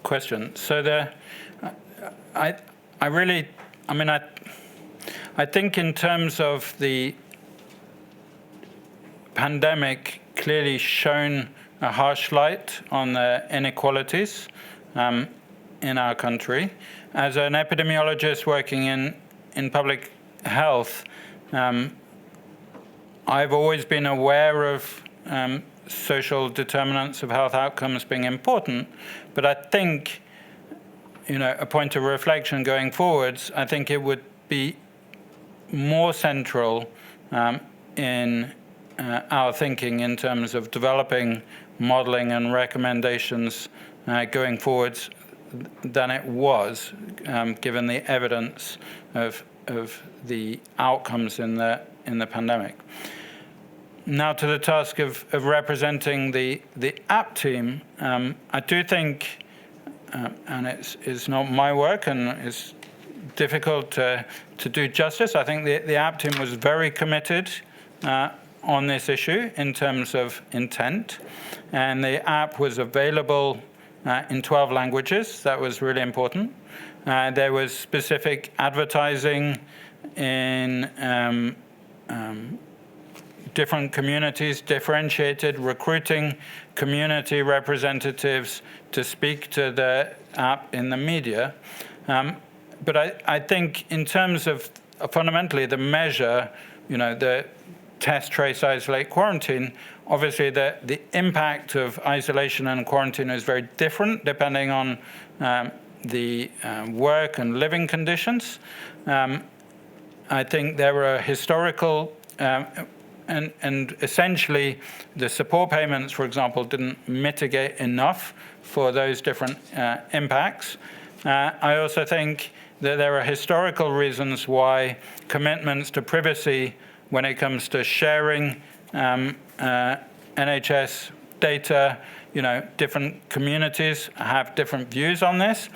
D: question. So I think in terms of the pandemic clearly shone a harsh light on the inequalities in our country. As an epidemiologist working in public health, I've always been aware of social determinants of health outcomes being important, but I think, a point of reflection going forwards, I think it would be more central in our thinking in terms of developing modelling and recommendations going forwards than it was, given the evidence of the outcomes in the pandemic. Now to the task of representing the app team, I do think, and it's not my work and it's difficult to do justice, I think the app team was very committed on this issue in terms of intent, and the app was available in 12 languages. That was really important. There was specific advertising in different communities, differentiated, recruiting community representatives to speak to the app in the media. But I think in terms of fundamentally the measure, the test, trace, isolate, quarantine, obviously the impact of isolation and quarantine is very different depending on the work and living conditions. I think there were historical and essentially the support payments, for example, didn't mitigate enough for those different impacts. I also think that there are historical reasons why commitments to privacy when it comes to sharing NHS data, different communities have different views on this,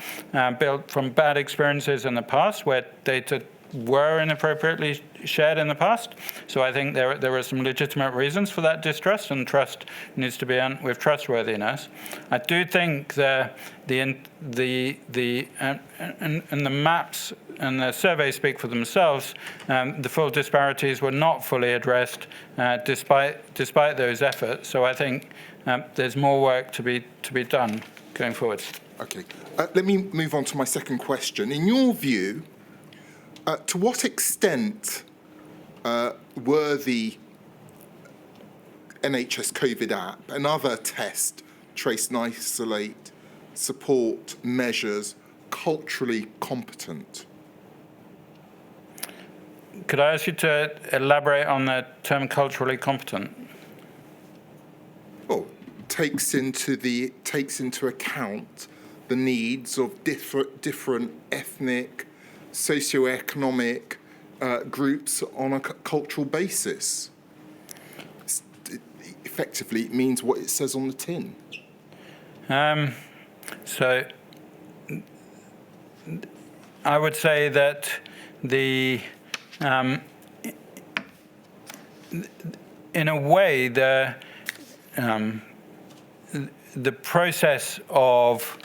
D: built from bad experiences in the past where data were inappropriately shared in the past. So I think there are some legitimate reasons for that distrust, and trust needs to be earned with trustworthiness. I do think the maps and the survey speak for themselves. The full disparities were not fully addressed despite those efforts. So I think there's more work to be done going forward.
E: Okay. Let me move on to my second question. In your view, to what extent were the NHS COVID app and other test, trace and isolate support measures culturally competent?
D: Could I ask you to elaborate on the term culturally competent?
E: Well, takes into account the needs of different ethnic, socioeconomic groups on a cultural basis. Effectively, it means what it says on the tin.
D: So I would say that in a way, the process of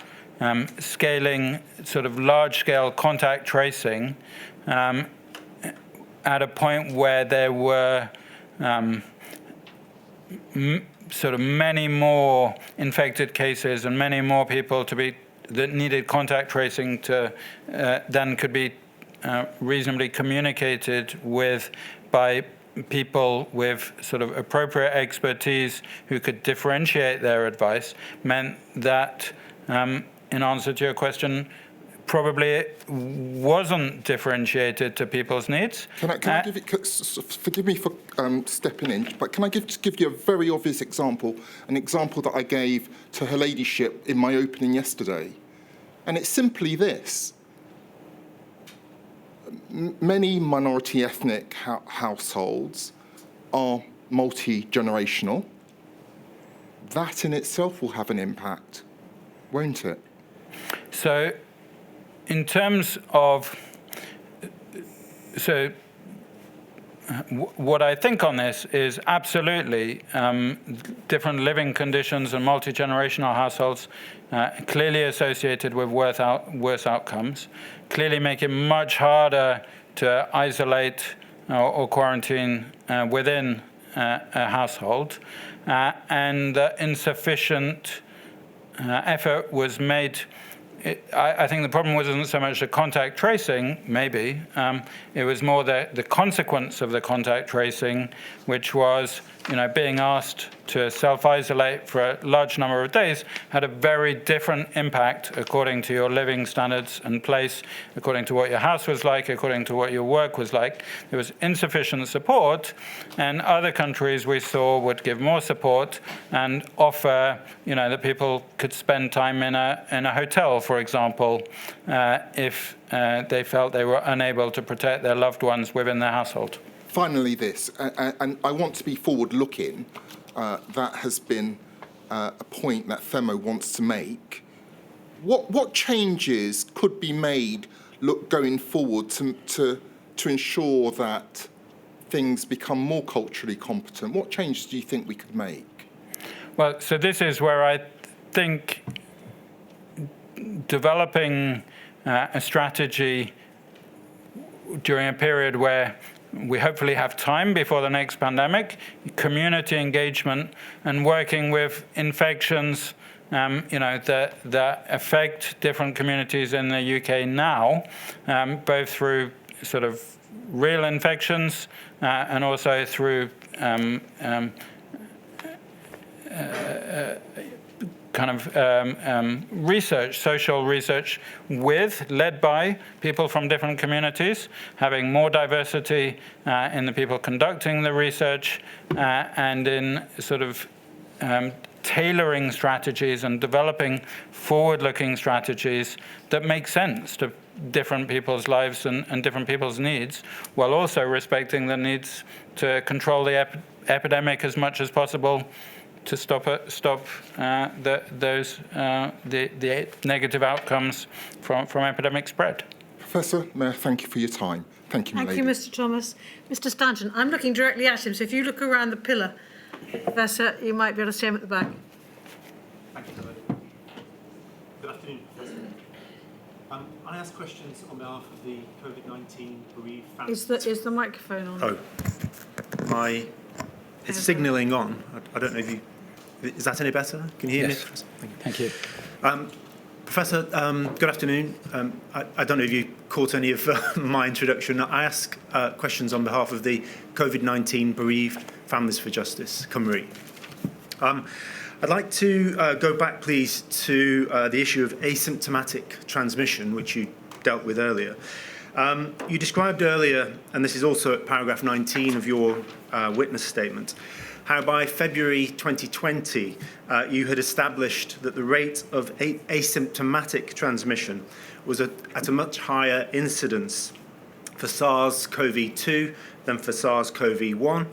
D: scaling sort of large-scale contact tracing at a point where there were sort of many more infected cases and many more people that needed contact tracing to then could be reasonably communicated with by people with sort of appropriate expertise who could differentiate their advice, meant that, in answer to your question, probably it wasn't differentiated to people's needs.
E: Can I give it? Forgive me for stepping in, but can I just give you a very obvious example? An example that I gave to Her Ladyship in my opening yesterday, and it's simply this: many minority ethnic households are multi-generational. That in itself will have an impact, won't it?
D: So, in terms of, what I think on this is absolutely different living conditions and multi-generational households clearly associated with worse outcomes, clearly make it much harder to isolate or quarantine within a household, and insufficient effort was made. I think the problem wasn't so much the contact tracing, maybe. It was more the consequence of the contact tracing, which was, being asked to self-isolate for a large number of days had a very different impact according to your living standards and place, according to what your house was like, according to what your work was like. There was insufficient support, and other countries we saw would give more support and offer, that people could spend time in a hotel, for example, if they felt they were unable to protect their loved ones within their household.
E: Finally, this, and I want to be forward-looking. That has been a point that FEMO wants to make. What changes could be made going forward to ensure that things become more culturally competent? What changes do you think we could make?
D: Well, so this is where I think developing a strategy during a period where we hopefully have time before the next pandemic, community engagement, and working with infections that affect different communities in the UK now, both through sort of real infections and also through research, social research, led by people from different communities, having more diversity in the people conducting the research, and in sort of tailoring strategies and developing forward-looking strategies that make sense to different people's lives and different people's needs, while also respecting the needs to control the epidemic as much as possible, to stop the negative outcomes from epidemic spread.
E: Professor, may I thank you for your time. Thank you, my
A: Thank
E: lady.
A: you, Mr. Thomas. Mr. Stanton, I'm looking directly at him, so if you look around the pillar, Professor, you might be able to see him at the back.
F: Thank you, Helen. Good afternoon, Professor. I ask questions on behalf of the COVID-19 bereaved families.
A: Is the microphone on?
F: Oh, it's signalling on. I don't know if you. Is that any better? Can you hear
D: Yes.
F: me?
D: Thank you.
F: Professor, good afternoon. I don't know if you caught any of my introduction. I ask questions on behalf of the COVID-19 bereaved Families for Justice, Cymru. I'd like to go back, please, to the issue of asymptomatic transmission, which you dealt with earlier. You described earlier, and this is also at paragraph 19 of your witness statement, how by February 2020 you had established that the rate of asymptomatic transmission was at a much higher incidence for SARS-CoV-2 than for SARS-CoV-1,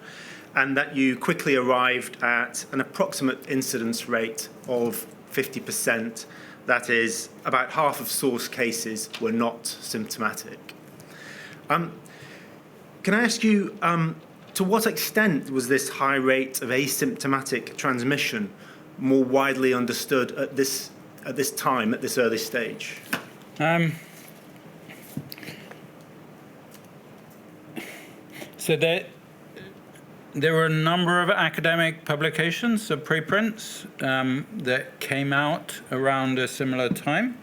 F: and that you quickly arrived at an approximate incidence rate of 50%. That is, about half of source cases were not symptomatic. Can I ask you, to what extent was this high rate of asymptomatic transmission more widely understood at this time, at this early stage?
D: So there were a number of academic publications, preprints, that came out around a similar time.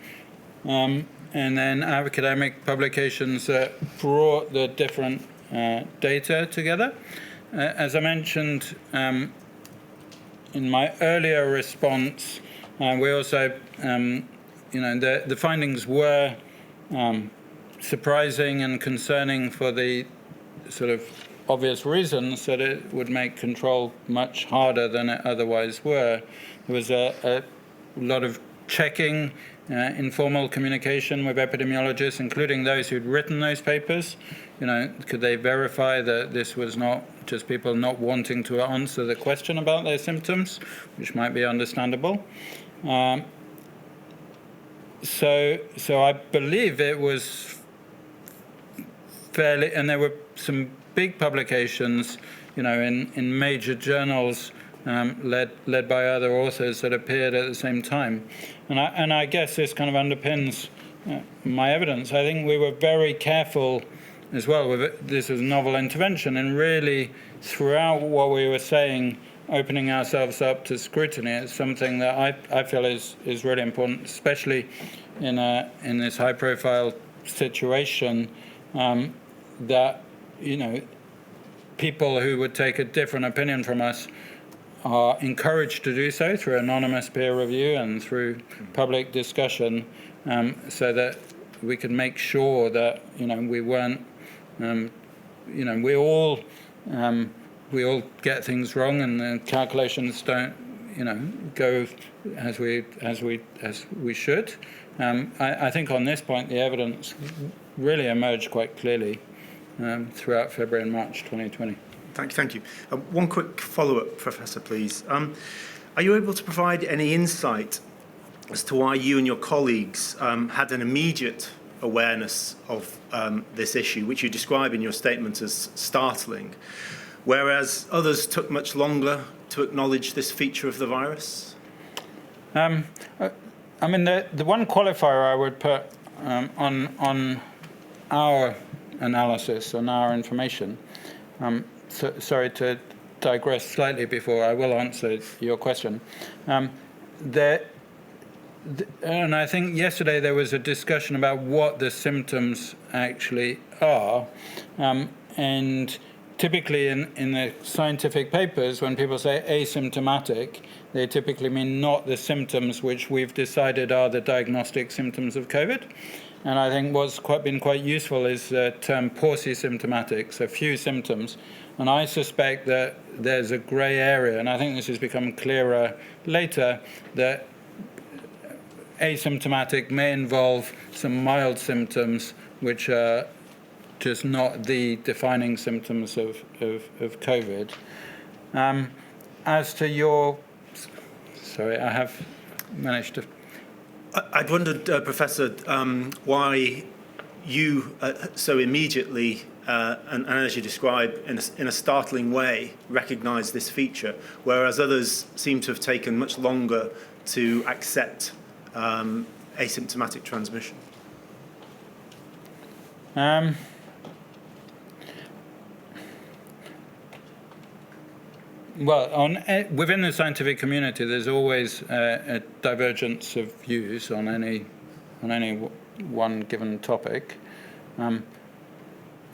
D: And then academic publications that brought the different data together. As I mentioned in my earlier response, we also, the findings were surprising and concerning for the sort of obvious reasons that it would make control much harder than it otherwise were. There was a lot of checking, informal communication with epidemiologists, including those who'd written those papers. Could they verify that this was not just people not wanting to answer the question about their symptoms, which might be understandable. So I believe it was fairly, and there were some big publications, in major journals led by other authors that appeared at the same time. And I guess this kind of underpins my evidence. I think we were very careful as well with it. This was a novel intervention, and really throughout what we were saying, opening ourselves up to scrutiny is something that I feel is really important, especially in this high-profile situation, that people who would take a different opinion from us are encouraged to do so through anonymous peer review and through public discussion, so that we can make sure that we weren't, we all get things wrong, and the calculations don't go as we should. I think on this point the evidence really emerged quite clearly throughout February and March 2020.
F: Thank you. One quick follow-up, Professor, please. Are you able to provide any insight as to why you and your colleagues had an immediate awareness of this issue, which you describe in your statement as startling, whereas others took much longer to acknowledge this feature of the virus?
D: The one qualifier I would put on our analysis, on our information, sorry to digress slightly before I will answer your question. And I think yesterday there was a discussion about what the symptoms actually are. And typically in the scientific papers, when people say asymptomatic, they typically mean not the symptoms which we've decided are the diagnostic symptoms of COVID. And I think what's been quite useful is the term paucisymptomatic, so few symptoms. And I suspect that there's a grey area, and I think this has become clearer later, that asymptomatic may involve some mild symptoms which are just not the defining symptoms of COVID. As to your... Sorry, I have managed to...
F: I'd wondered, Professor, why you so immediately, and as you describe, in a startling way, recognised this feature, whereas others seem to have taken much longer to accept asymptomatic transmission.
D: Well, within the scientific community, there's always a divergence of views on any one given topic.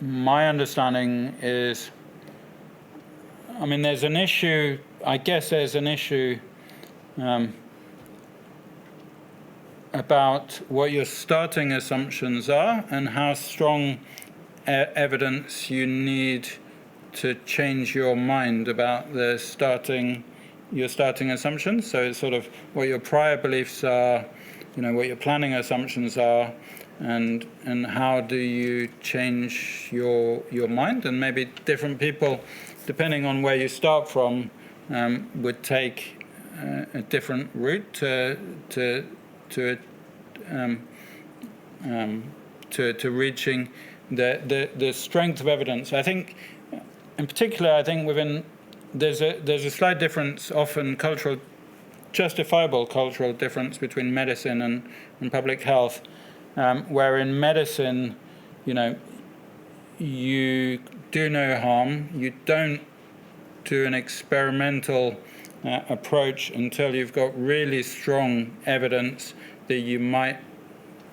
D: My understanding is, I mean, there's an issue. I guess there's an issue about what your starting assumptions are and how strong evidence you need to change your mind about your starting assumptions. So it's sort of what your prior beliefs are, what your planning assumptions are, and how do you change your mind. And maybe different people, depending on where you start from, would take a different route to reaching the strength of evidence. I think. In particular, I think there's a slight difference, often justifiable cultural difference between medicine and public health, where in medicine, you do no harm, you don't do an experimental approach until you've got really strong evidence that you might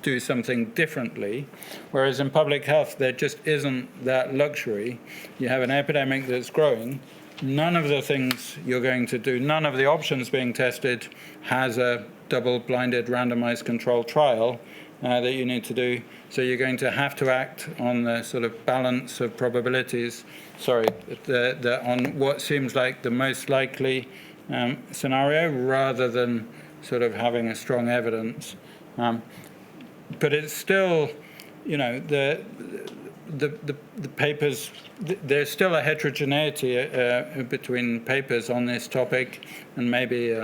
D: do something differently, whereas in public health there just isn't that luxury. You have an epidemic that's growing. None of the things you're going to do, none of the options being tested has a double-blinded randomized controlled trial that you need to do. So you're going to have to act on the sort of balance of probabilities, on what seems like the most likely scenario rather than sort of having a strong evidence. But it's still, the papers, there's still a heterogeneity between papers on this topic, and maybe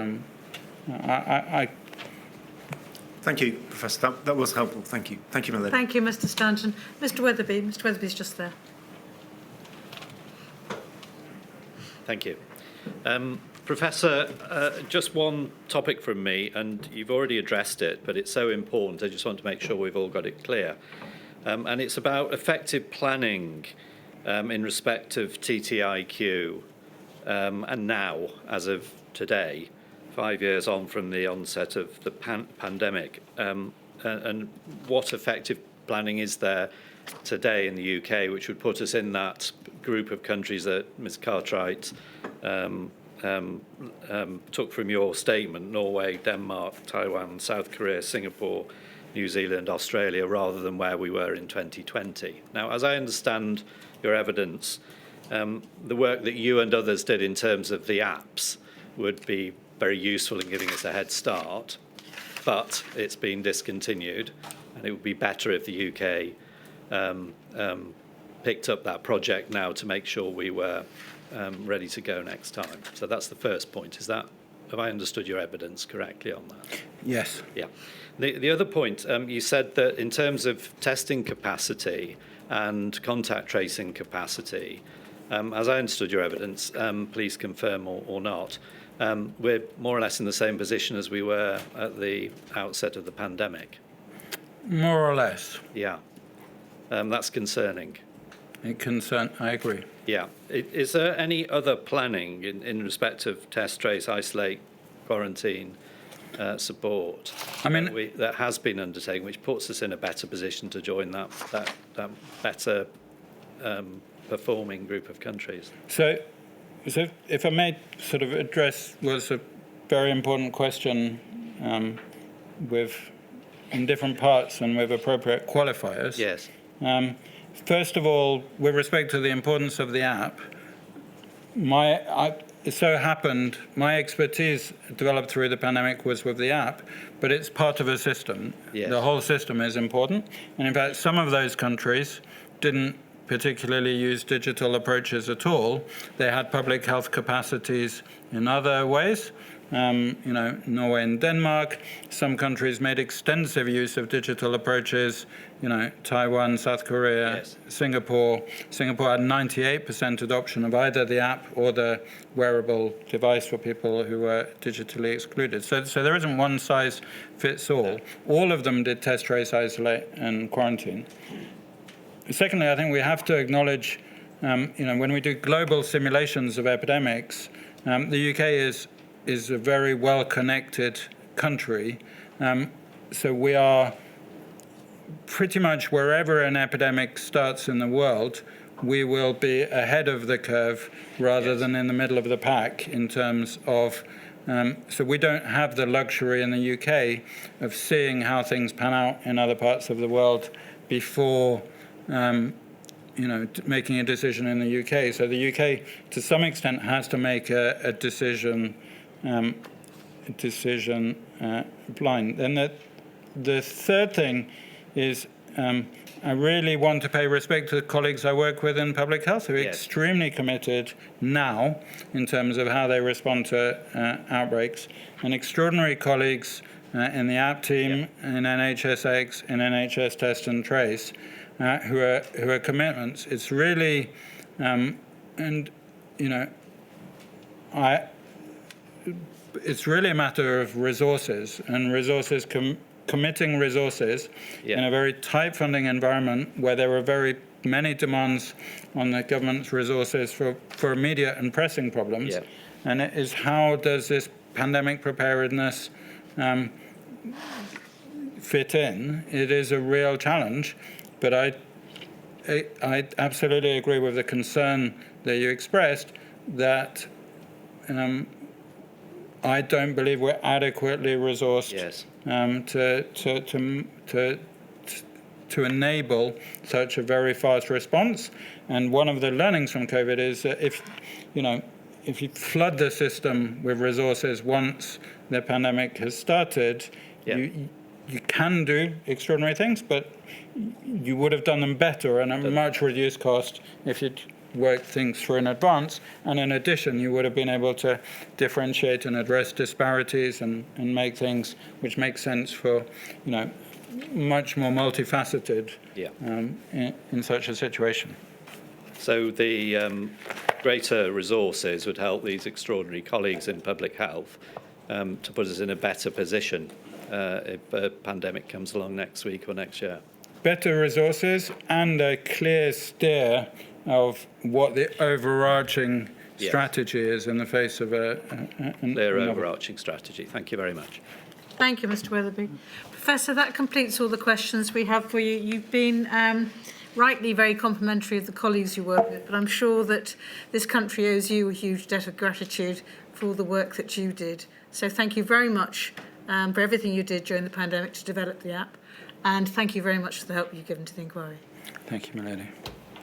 F: Thank you, Professor. That was helpful. Thank you. Thank you, my lady.
A: Thank you, Mr. Stanton. Mr. Weatherby. Mr. Weatherby's just there.
G: Thank you. Professor, just one topic from me, and you've already addressed it, but it's so important, I just want to make sure we've all got it clear. And it's about effective planning in respect of TTIQ, and now, as of today, 5 years on from the onset of the pandemic, and what effective planning is there today in the UK, which would put us in that group of countries that Ms. Cartwright took from your statement: Norway, Denmark, Taiwan, South Korea, Singapore, New Zealand, Australia, rather than where we were in 2020. Now, as I understand your evidence, the work that you and others did in terms of the apps would be very useful in giving us a head start, but it's been discontinued, and it would be better if the UK picked up that project now to make sure we were ready to go next time. So that's the first point. Have I understood your evidence correctly on that?
D: yes.
G: Yeah. The other point, you said that in terms of testing capacity and contact tracing capacity, as I understood your evidence, please confirm or not, we're more or less in the same position as we were at the outset of the pandemic.
D: More or less.
G: Yeah. That's concerning.
D: I agree.
G: Yeah. Is there any other planning in respect of test, trace, isolate, quarantine support that has been undertaken, which puts us in a better position to join that better performing group of countries?
D: So if I may sort of address what's a very important question in different parts and with appropriate qualifiers.
G: Yes.
D: First of all, with respect to the importance of the app, it so happened my expertise developed through the pandemic was with the app, but it's part of a system.
G: Yes.
D: The whole system is important. And in fact, some of those countries didn't particularly use digital approaches at all. They had public health capacities in other ways. Norway and Denmark. Some countries made extensive use of digital approaches. Taiwan, South Korea,
G: yes.
D: Singapore. Singapore had 98% adoption of either the app or the wearable device for people who were digitally excluded. So there isn't one size fits all. All of them did test, trace, isolate, and quarantine. Secondly, I think we have to acknowledge, when we do global simulations of epidemics, the UK is a very well-connected country. So we are pretty much wherever an epidemic starts in the world, we will be ahead of the curve rather than in the middle of the pack in terms of, so we don't have the luxury in the UK of seeing how things pan out in other parts of the world before making a decision in the UK. So the UK, to some extent, has to make a decision blind. Then the third thing is I really want to pay respect to the colleagues I work with in public health who are
G: yes.
D: extremely committed now in terms of how they respond to outbreaks, and extraordinary colleagues in the app team, in NHSX, in NHS Test and Trace, who are commitments. It's really, it's really a matter of resources and resources committing resources in a very tight funding environment where there are very many demands on the government's resources for immediate and pressing problems.
G: Yeah.
D: And it is how does this pandemic preparedness fit in? It is a real challenge, but I absolutely agree with the concern that you expressed that I don't believe we're adequately resourced
G: Yes.
D: To enable such a very fast response. And one of the learnings from COVID is that if you flood the system with resources once the pandemic has started, you can do extraordinary things, but you would have done them better and at a much reduced cost if you'd worked things through in advance. And in addition, you would have been able to differentiate and address disparities and make things which make sense for, much more multifaceted in such a situation.
G: So the greater resources would help these extraordinary colleagues in public health to put us in a better position if a pandemic comes along next week or next year.
D: Better resources and a clear steer of what the overarching strategy is in the face of a
G: clear overarching strategy. Thank you very much.
A: Thank you, Mr. Weatherby. Professor, that completes all the questions we have for you. You've been rightly very complimentary of the colleagues you work with, but I'm sure that this country owes you a huge debt of gratitude for all the work that you did. So thank you very much for everything you did during the pandemic to develop the app, and thank you very much for the help you've given to the inquiry.
D: Thank you, my lady.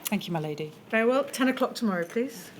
B: Thank you, my lady.
A: Very well. 10 o'clock tomorrow, please.